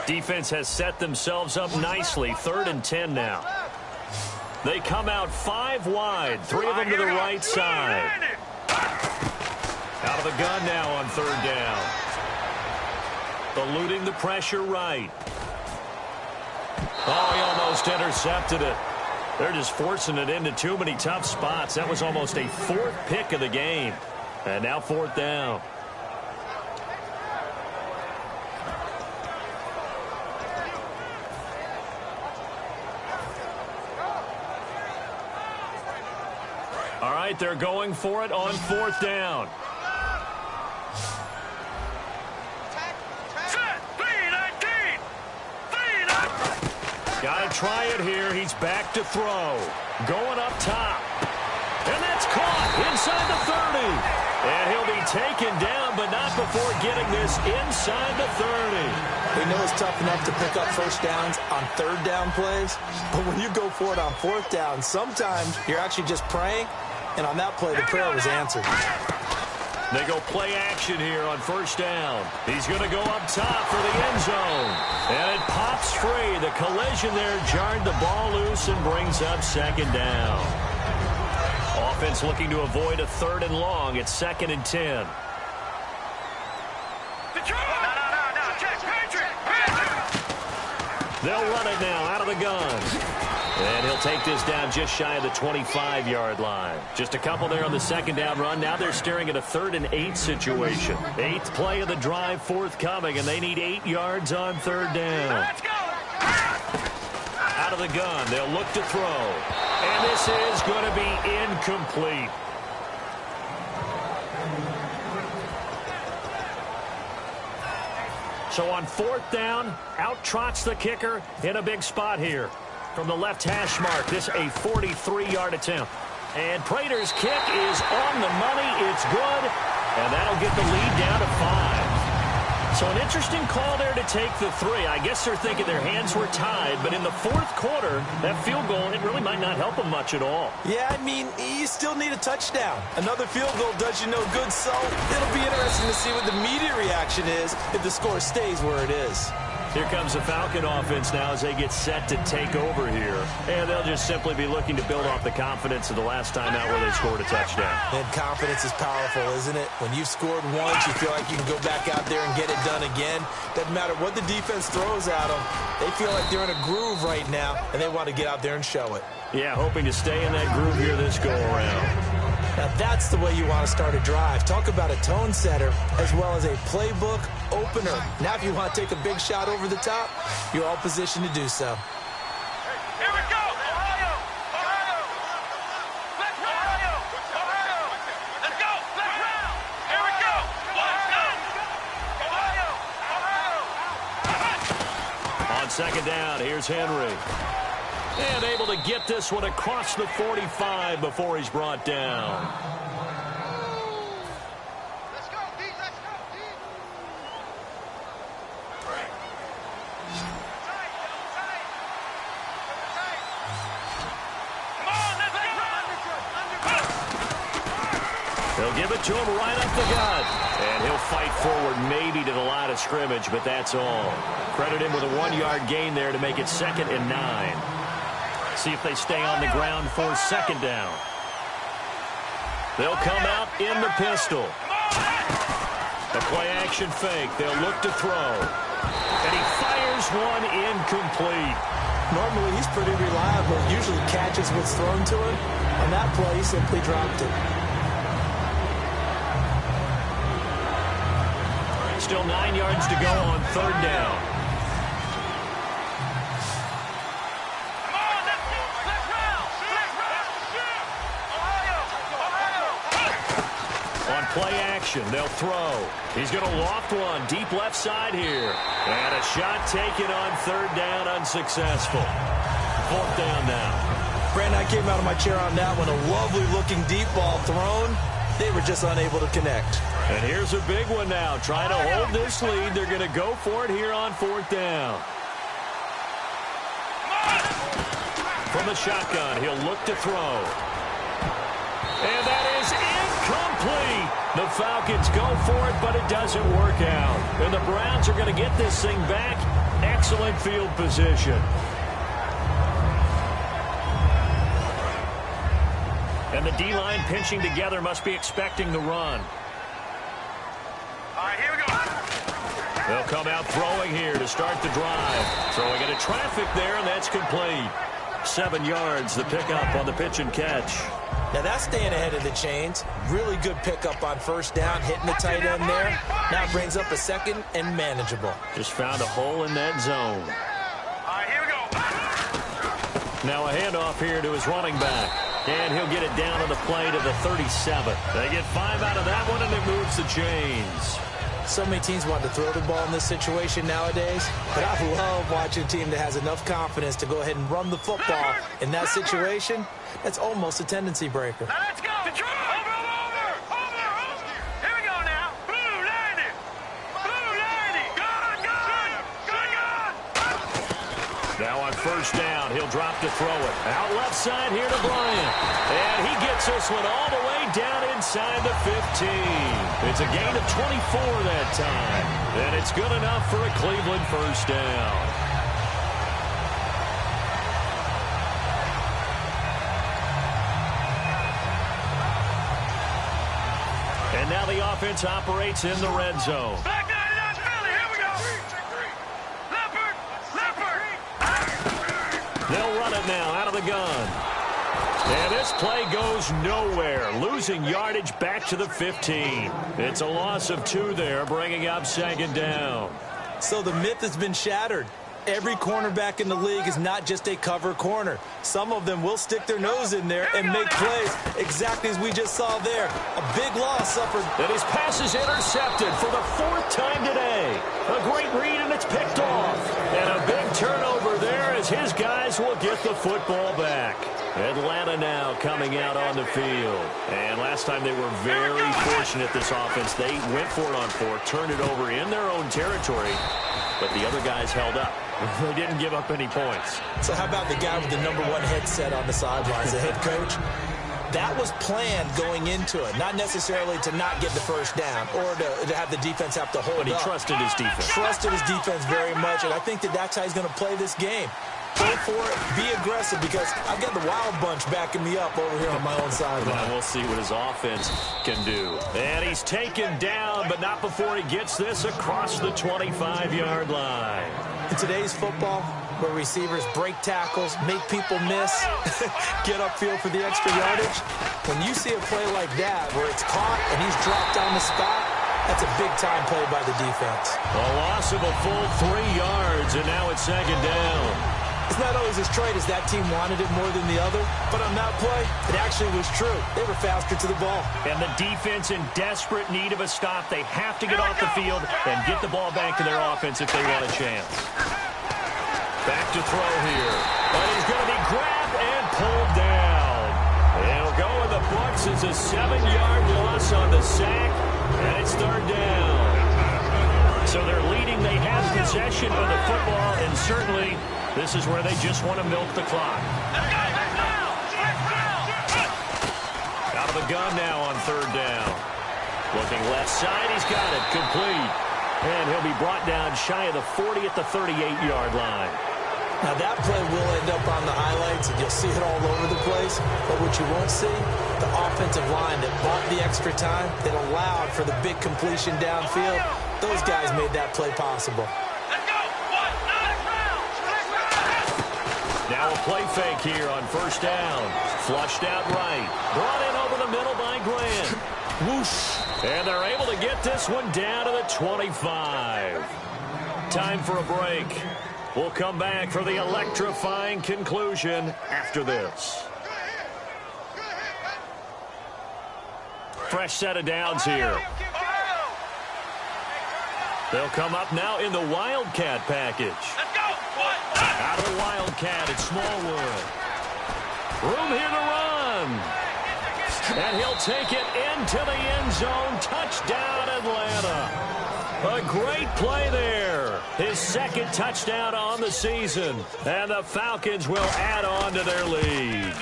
Defense has set themselves up nicely. 3rd and 10 now. They come out 5 wide, 3 of them to the right side. Out of the gun now on 3rd down. Eluding the pressure right. Oh, he almost intercepted it. They're just forcing it into too many tough spots. That was almost a 4th pick of the game. And now 4th down. All right, they're going for it on 4th down. Got to try it here. He's back to throw. Going up top. And that's caught inside the 30. And he'll be taken down, but not before getting this inside the 30. They know it's tough enough to pick up first downs on 3rd down plays, but when you go for it on 4th down, sometimes you're actually just praying, and on that play, the prayer was answered. They go play action here on 1st down. He's going to go up top for the end zone. And it pops free. The collision there jarred the ball loose and brings up 2nd down. Offense looking to avoid a 3rd and long. It's 2nd and 10. They'll run it now out of the gun. And he'll take this down just shy of the 25-yard line. Just a couple there on the 2nd down run. Now they're staring at a 3rd and 8 situation. 8th play of the drive forthcoming, and they need 8 yards on 3rd down. Let's go! Out of the gun, they'll look to throw. And this is going to be incomplete. So on 4th down, out trots the kicker in a big spot here. From the left hash mark, this a 43-yard attempt. And Prater's kick is on the money. It's good. And that'll get the lead down to 5. So an interesting call there to take the 3. I guess they're thinking their hands were tied. But in the 4th quarter, that field goal, it really might not help them much at all. Yeah, I mean, you still need a touchdown. Another field goal does you no good, so it'll be interesting to see what the media reaction is if the score stays where it is. Here comes the Falcon offense now as they get set to take over here. And they'll just simply be looking to build off the confidence of the last time out where they scored a touchdown. And confidence is powerful, isn't it? When you've scored once, you feel like you can go back out there and get it done again. Doesn't matter what the defense throws at them. They feel like they're in a groove right now, and they want to get out there and show it. Yeah, hoping to stay in that groove here this go-around. Now that's the way you want to start a drive. Talk about a tone setter as well as a playbook opener. Now if you want to take a big shot over the top, you're all positioned to do so. Here we go! Ohio! Ohio! Let's Ohio! Ohio! Let's go! Let's round! Here we go! Ohio! Ohio! On 2nd down, here's Henry. And able to get this one across the 45 before he's brought down. Let's go, D! Let's go, D! Come on, let's go! They'll give it to him right up the gut. And he'll fight forward maybe to the line of scrimmage, but that's all. Credit him with a 1-yard gain there to make it 2nd and 9. See if they stay on the ground for 2nd down. They'll come out in the pistol. A play-action fake. They'll look to throw. And he fires one incomplete. Normally, he's pretty reliable. Usually catches what's thrown to him. On that play, he simply dropped it. Still 9 yards to go on 3rd down. On play action, they'll throw. He's going to loft one deep left side here. And a shot taken on 3rd down, unsuccessful. 4th down now. Brandon, I came out of my chair on that one. A lovely-looking deep ball thrown. They were just unable to connect. And here's a big one now. Trying to hold this lead. They're going to go for it here on 4th down. From the shotgun, he'll look to throw. And that is incomplete. The Falcons go for it, but it doesn't work out. And the Browns are going to get this thing back. Excellent field position. And the D-line pinching together must be expecting the run. All right, here we go. They'll come out throwing here to start the drive. Throwing into traffic there, and that's complete. 7 yards, the pickup on the pitch and catch. Now that's staying ahead of the chains. Really good pickup on 1st down, hitting the tight end there. Now it brings up a 2nd and manageable. Just found a hole in that zone. All right, here we go. Now a handoff here to his running back. And he'll get it down on the play to the 37. They get 5 out of that one, and it moves the chains. So many teams want to throw the ball in this situation nowadays, but I love watching a team that has enough confidence to go ahead and run the football. In that situation, that's almost a tendency breaker. Now let's go. Over. Here we go now. Blue 90. Good. Now on 1st down, he'll drop to throw it. Out left side here to Bryant. And he gets this one all the way down inside the 15. It's a gain of 24 that time. And it's good enough for a Cleveland 1st down. And now the offense operates in the red zone. Black 99 Philly. Here we go. Leopard. They'll run it now out of the gun. And this play goes nowhere. Losing yardage back to the 15. It's a loss of 2 there, bringing up 2nd down. So the myth has been shattered. Every cornerback in the league is not just a cover corner. Some of them will stick their nose in there and make plays exactly as we just saw there. A big loss suffered. And his pass is intercepted for the 4th time today. A great read, and it's picked off. And a big turnover there as his guys will get the football back. Atlanta now coming out on the field. And last time they were very fortunate, this offense. They went for it on 4, turned it over in their own territory, but the other guys held up. They didn't give up any points. So how about the guy with the #1 headset on the sidelines, the head coach? That was planned going into it, not necessarily to not get the 1st down or to have the defense have to hold up. But he trusted his defense. Trusted his defense very much, and I think that's how he's going to play this game. Go for it, be aggressive, because I've got the Wild Bunch backing me up over here on my own sideline. Now we'll see what his offense can do. And he's taken down, but not before he gets this across the 25-yard line. In today's football, where receivers break tackles, make people miss, get upfield for the extra yardage, when you see a play like that where it's caught and he's dropped on the spot, that's a big-time play by the defense. A loss of a full 3 yards, and now it's 2nd down. It's not always as straight as that team wanted it more than the other, but on that play, it actually was true. They were faster to the ball. And the defense in desperate need of a stop. They have to get off the field and get the ball back to their offense if they want a chance. Back to throw here. But he's going to be grabbed and pulled down. He'll go in the books as a 7-yard loss on the sack, and it's 3rd down. So they're leading. They have possession of the football, and certainly this is where they just want to milk the clock. Let's go. Out of the gun now on third down. Looking left side, he's got it, complete. And he'll be brought down shy of the 40 at the 38-yard line. Now, that play will end up on the highlights, and you'll see it all over the place. But what you won't see, the offensive line that bought the extra time, that allowed for the big completion downfield, those guys made that play possible. Let's go. Now a play fake here on first down. Flushed out right. Brought in over the middle by Grant. Whoosh. And they're able to get this one down to the 25. Time for a break. We'll come back for the electrifying conclusion after this. Fresh set of downs here. They'll come up now in the Wildcat package. Let's go. Out of the Wildcat, it's Smallwood. Room here to run. And he'll take it into the end zone. Touchdown, Atlanta. A great play there. His second touchdown on the season. And the Falcons will add on to their lead.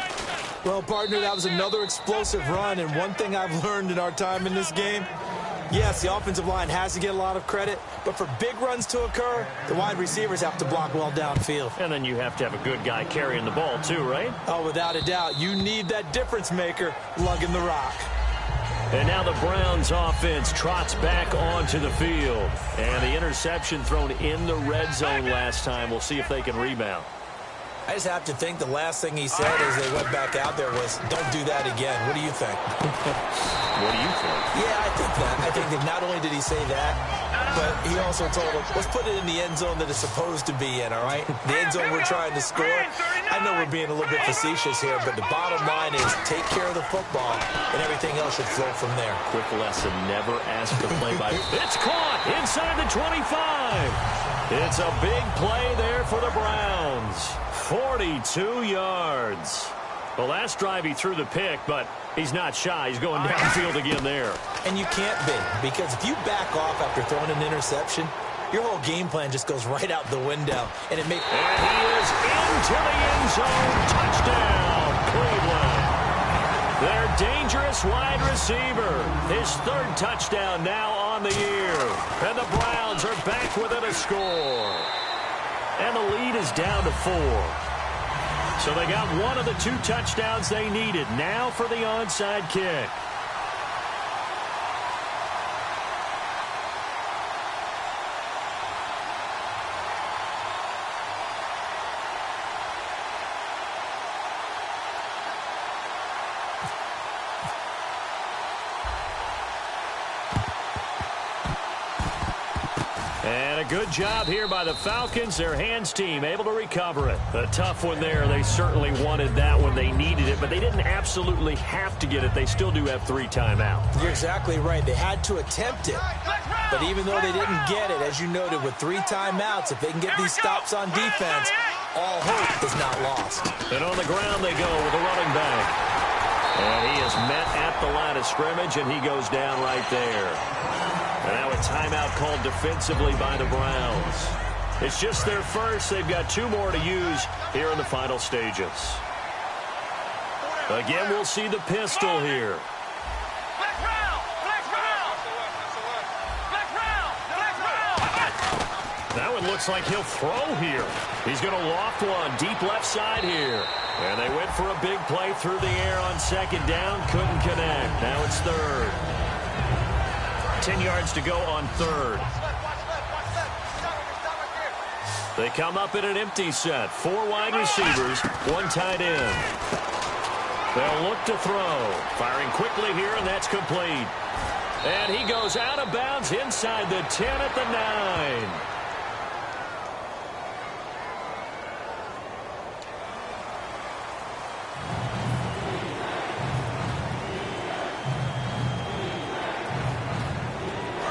Well, partner, that was another explosive run. And one thing I've learned in our time in this game, yes, the offensive line has to get a lot of credit, but for big runs to occur, the wide receivers have to block well downfield. And then you have to have a good guy carrying the ball too, right? Oh, without a doubt. You need that difference maker lugging the rock. And now the Browns offense trots back onto the field. And the interception thrown in the red zone last time. We'll see if they can rebound. I just have to think the last thing he said as they went back out there was, don't do that again. What do you think? What do you think? Yeah, I think that. I think that not only did he say that, but he also told him, let's put it in the end zone that it's supposed to be in, all right? The end zone we're trying to score. I know we're being a little bit facetious here, but the bottom line is take care of the football, and everything else should flow from there. Quick lesson, never ask the play-by. It's caught inside the 25. It's a big play there for the Browns. 42 yards. Well, last drive he threw the pick, but he's not shy. He's going downfield again there. And you can't be, because if you back off after throwing an interception, your whole game plan just goes right out the window. And it makes... And he is into the end zone. Touchdown, Cleveland. Their dangerous wide receiver. His third touchdown now on the year. And the Browns are back within a score. And the lead is down to 4. So they got one of the 2 touchdowns they needed. Now for the onside kick. And a good job here by the Falcons. Their hands team able to recover it. A tough one there. They certainly wanted that when they needed it, but they didn't absolutely have to get it. They still do have 3 timeouts. You're exactly right. They had to attempt it. But even though they didn't get it, as you noted, with 3 timeouts, if they can get these stops on defense, all hope is not lost. And on the ground they go with a running back. And he is met at the line of scrimmage, and he goes down right there. And now a timeout called defensively by the Browns. It's just their first. They've got 2 more to use here in the final stages. Again, we'll see the pistol here. That one looks like he'll throw here. He's going to loft one deep left side here. And they went for a big play through the air on second down. Couldn't connect. Now it's third. 10 yards to go on third. They come up in an empty set. 4 wide receivers, 1 tight end. They'll look to throw. Firing quickly here, and that's complete. And he goes out of bounds inside the 10 at the 9.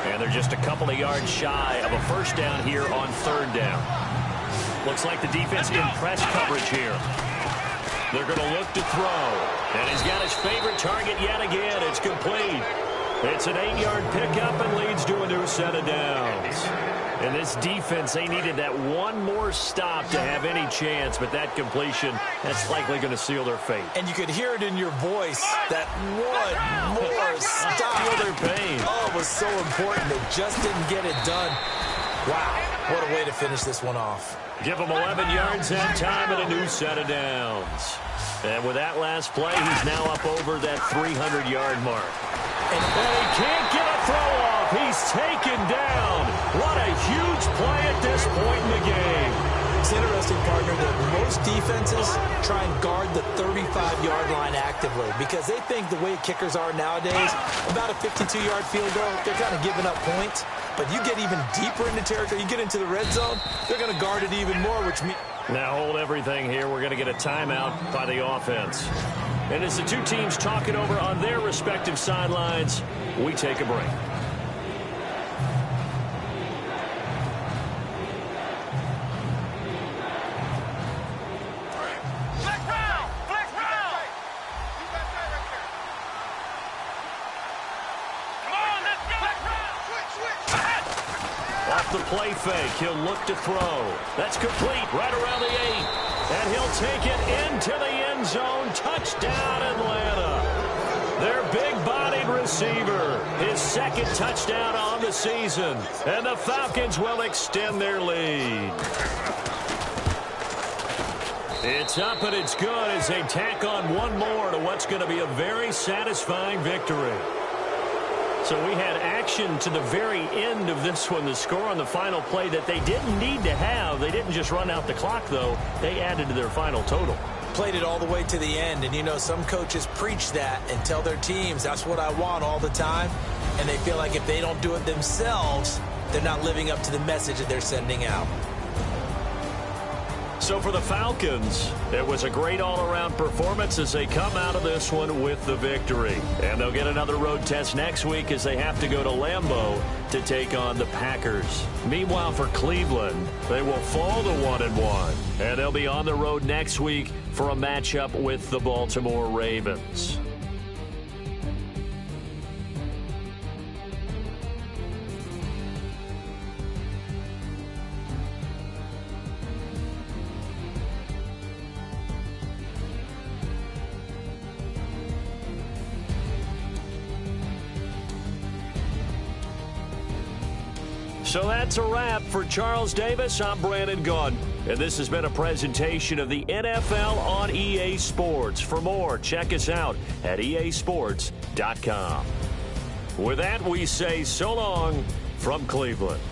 And they're just a couple of yards shy of a first down here on third down. Looks like the defense in press coverage here. They're going to look to throw. And he's got his favorite target yet again. It's complete. It's an 8-yard pickup and leads to a new set of downs. And this defense, they needed that one more stop to have any chance, but that completion, that's likely going to seal their fate. And you could hear it in your voice, that one more stop. Feel their pain. Oh, it was so important. They just didn't get it done. Wow, what a way to finish this one off. Give him 11 yards that time and a new set of downs. And with that last play, he's now up over that 300-yard mark. And he can't get a throw off. He's taken down. What a huge play at this point in the game. It's interesting, partner, that most defenses try and guard the 35-yard line actively because they think the way kickers are nowadays, about a 52-yard field goal, they're kind of giving up points. But you get even deeper into territory, you get into the red zone, they're going to guard it even more, which means... Now hold everything here. We're going to get a timeout by the offense. And as the two teams talk it over on their respective sidelines, we take a break. Off the play fake, he'll look to throw. That's complete right around the 8. And he'll take it into the end zone. Touchdown, Atlanta. Their big-bodied receiver, his second touchdown on the season. And the Falcons will extend their lead. It's up and it's good as they tack on one more to what's going to be a very satisfying victory. So we had action to the very end of this one, the score on the final play that they didn't need to have. They didn't just run out the clock, though. They added to their final total. Played it all the way to the end, and you know, some coaches preach that and tell their teams, that's what I want all the time, and they feel like if they don't do it themselves, they're not living up to the message that they're sending out. So for the Falcons, it was a great all-around performance as they come out of this one with the victory. And they'll get another road test next week as they have to go to Lambeau to take on the Packers. Meanwhile, for Cleveland, they will fall to 1-1. And they'll be on the road next week for a matchup with the Baltimore Ravens. So that's a wrap. For Charles Davis, I'm Brandon Gunn. And this has been a presentation of the NFL on EA Sports. For more, check us out at easports.com. With that, we say so long from Cleveland.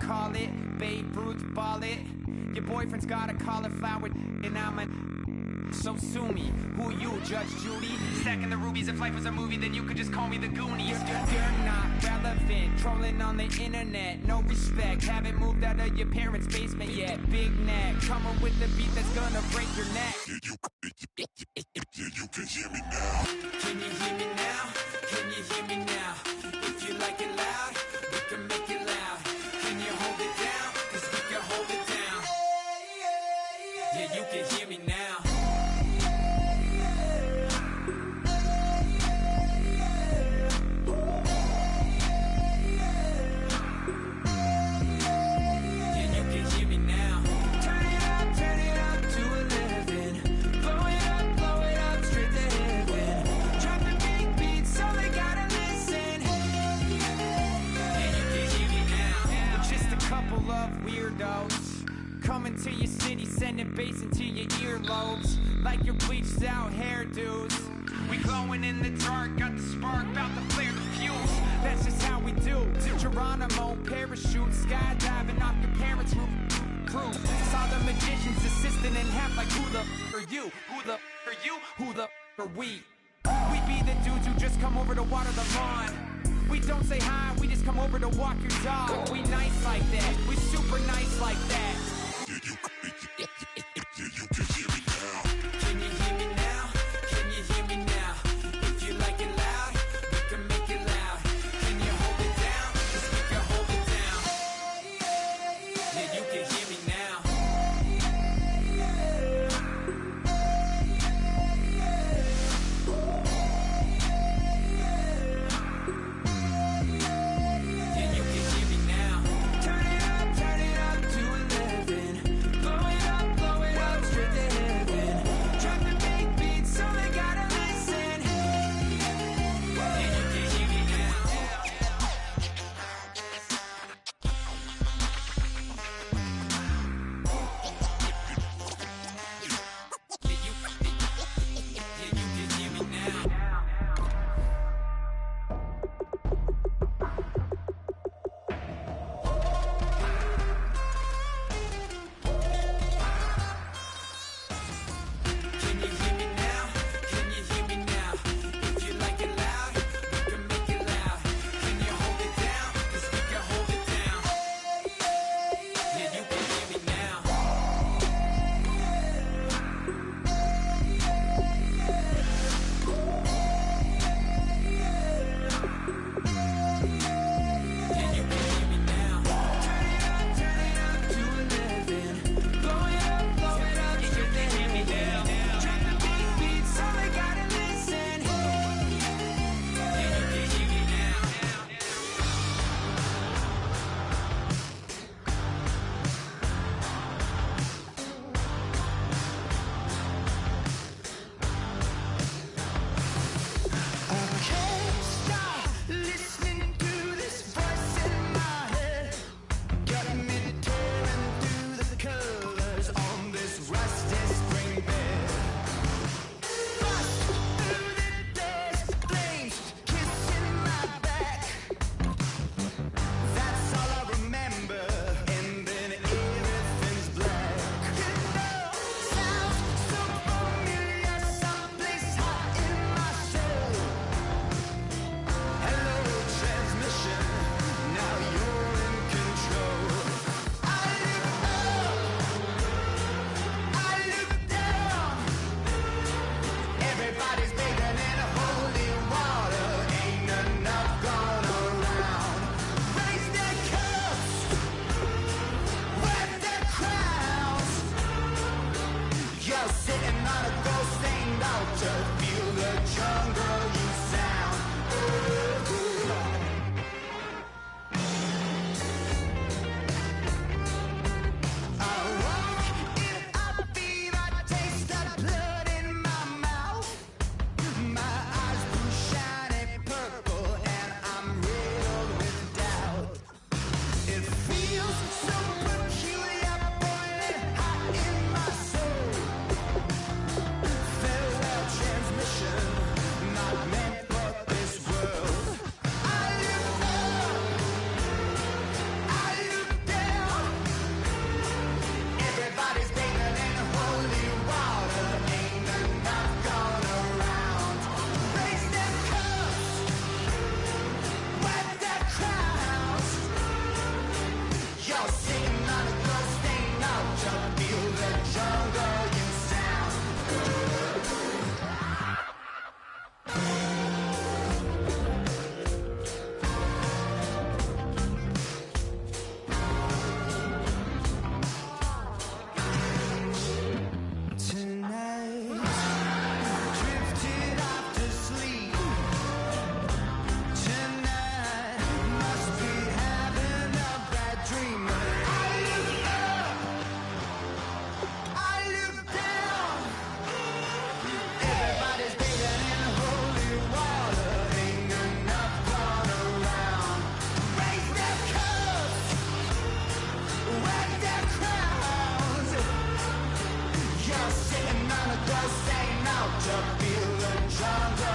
Call it, Babe Ruth ball it. Your boyfriend's got a cauliflower and I'm a... So sue me, who you, Judge Judy? Stacking the rubies, if life was a movie, then you could just call me the Goonies. You're not relevant, trolling on the internet, no respect. Haven't moved out of your parents' basement yet. Big neck, coming with the beat that's gonna break your neck. You can hear me now. Can you hear me now? Can you hear me now? If you like it loud, we can make it loud. Can you hold it down? 'Cause we can hold it down. Yeah, you can hear me now. weirdos. Coming to your city, sending bass into your earlobes. Like your bleached out hairdos. We glowing in the dark, got the spark, about to flare the fuse. That's just how we do. Geronimo, parachute, skydiving off your parents' roof. Saw the magician's assistant in half like who the are you? Who the are you? Who the are we? We be the dudes who just come over to water the lawn. We don't say hi, we just come over to walk your dog. We nice like that, we super nice like that. Can you hear me now? Can you hear me now? If you like it loud, we can make it loud. Can you hold it down? 'Cause we can hold it down. Yeah, you can hear me now. Yeah, you can hear me now. Turn it up to 11. Jump, feel, and jump,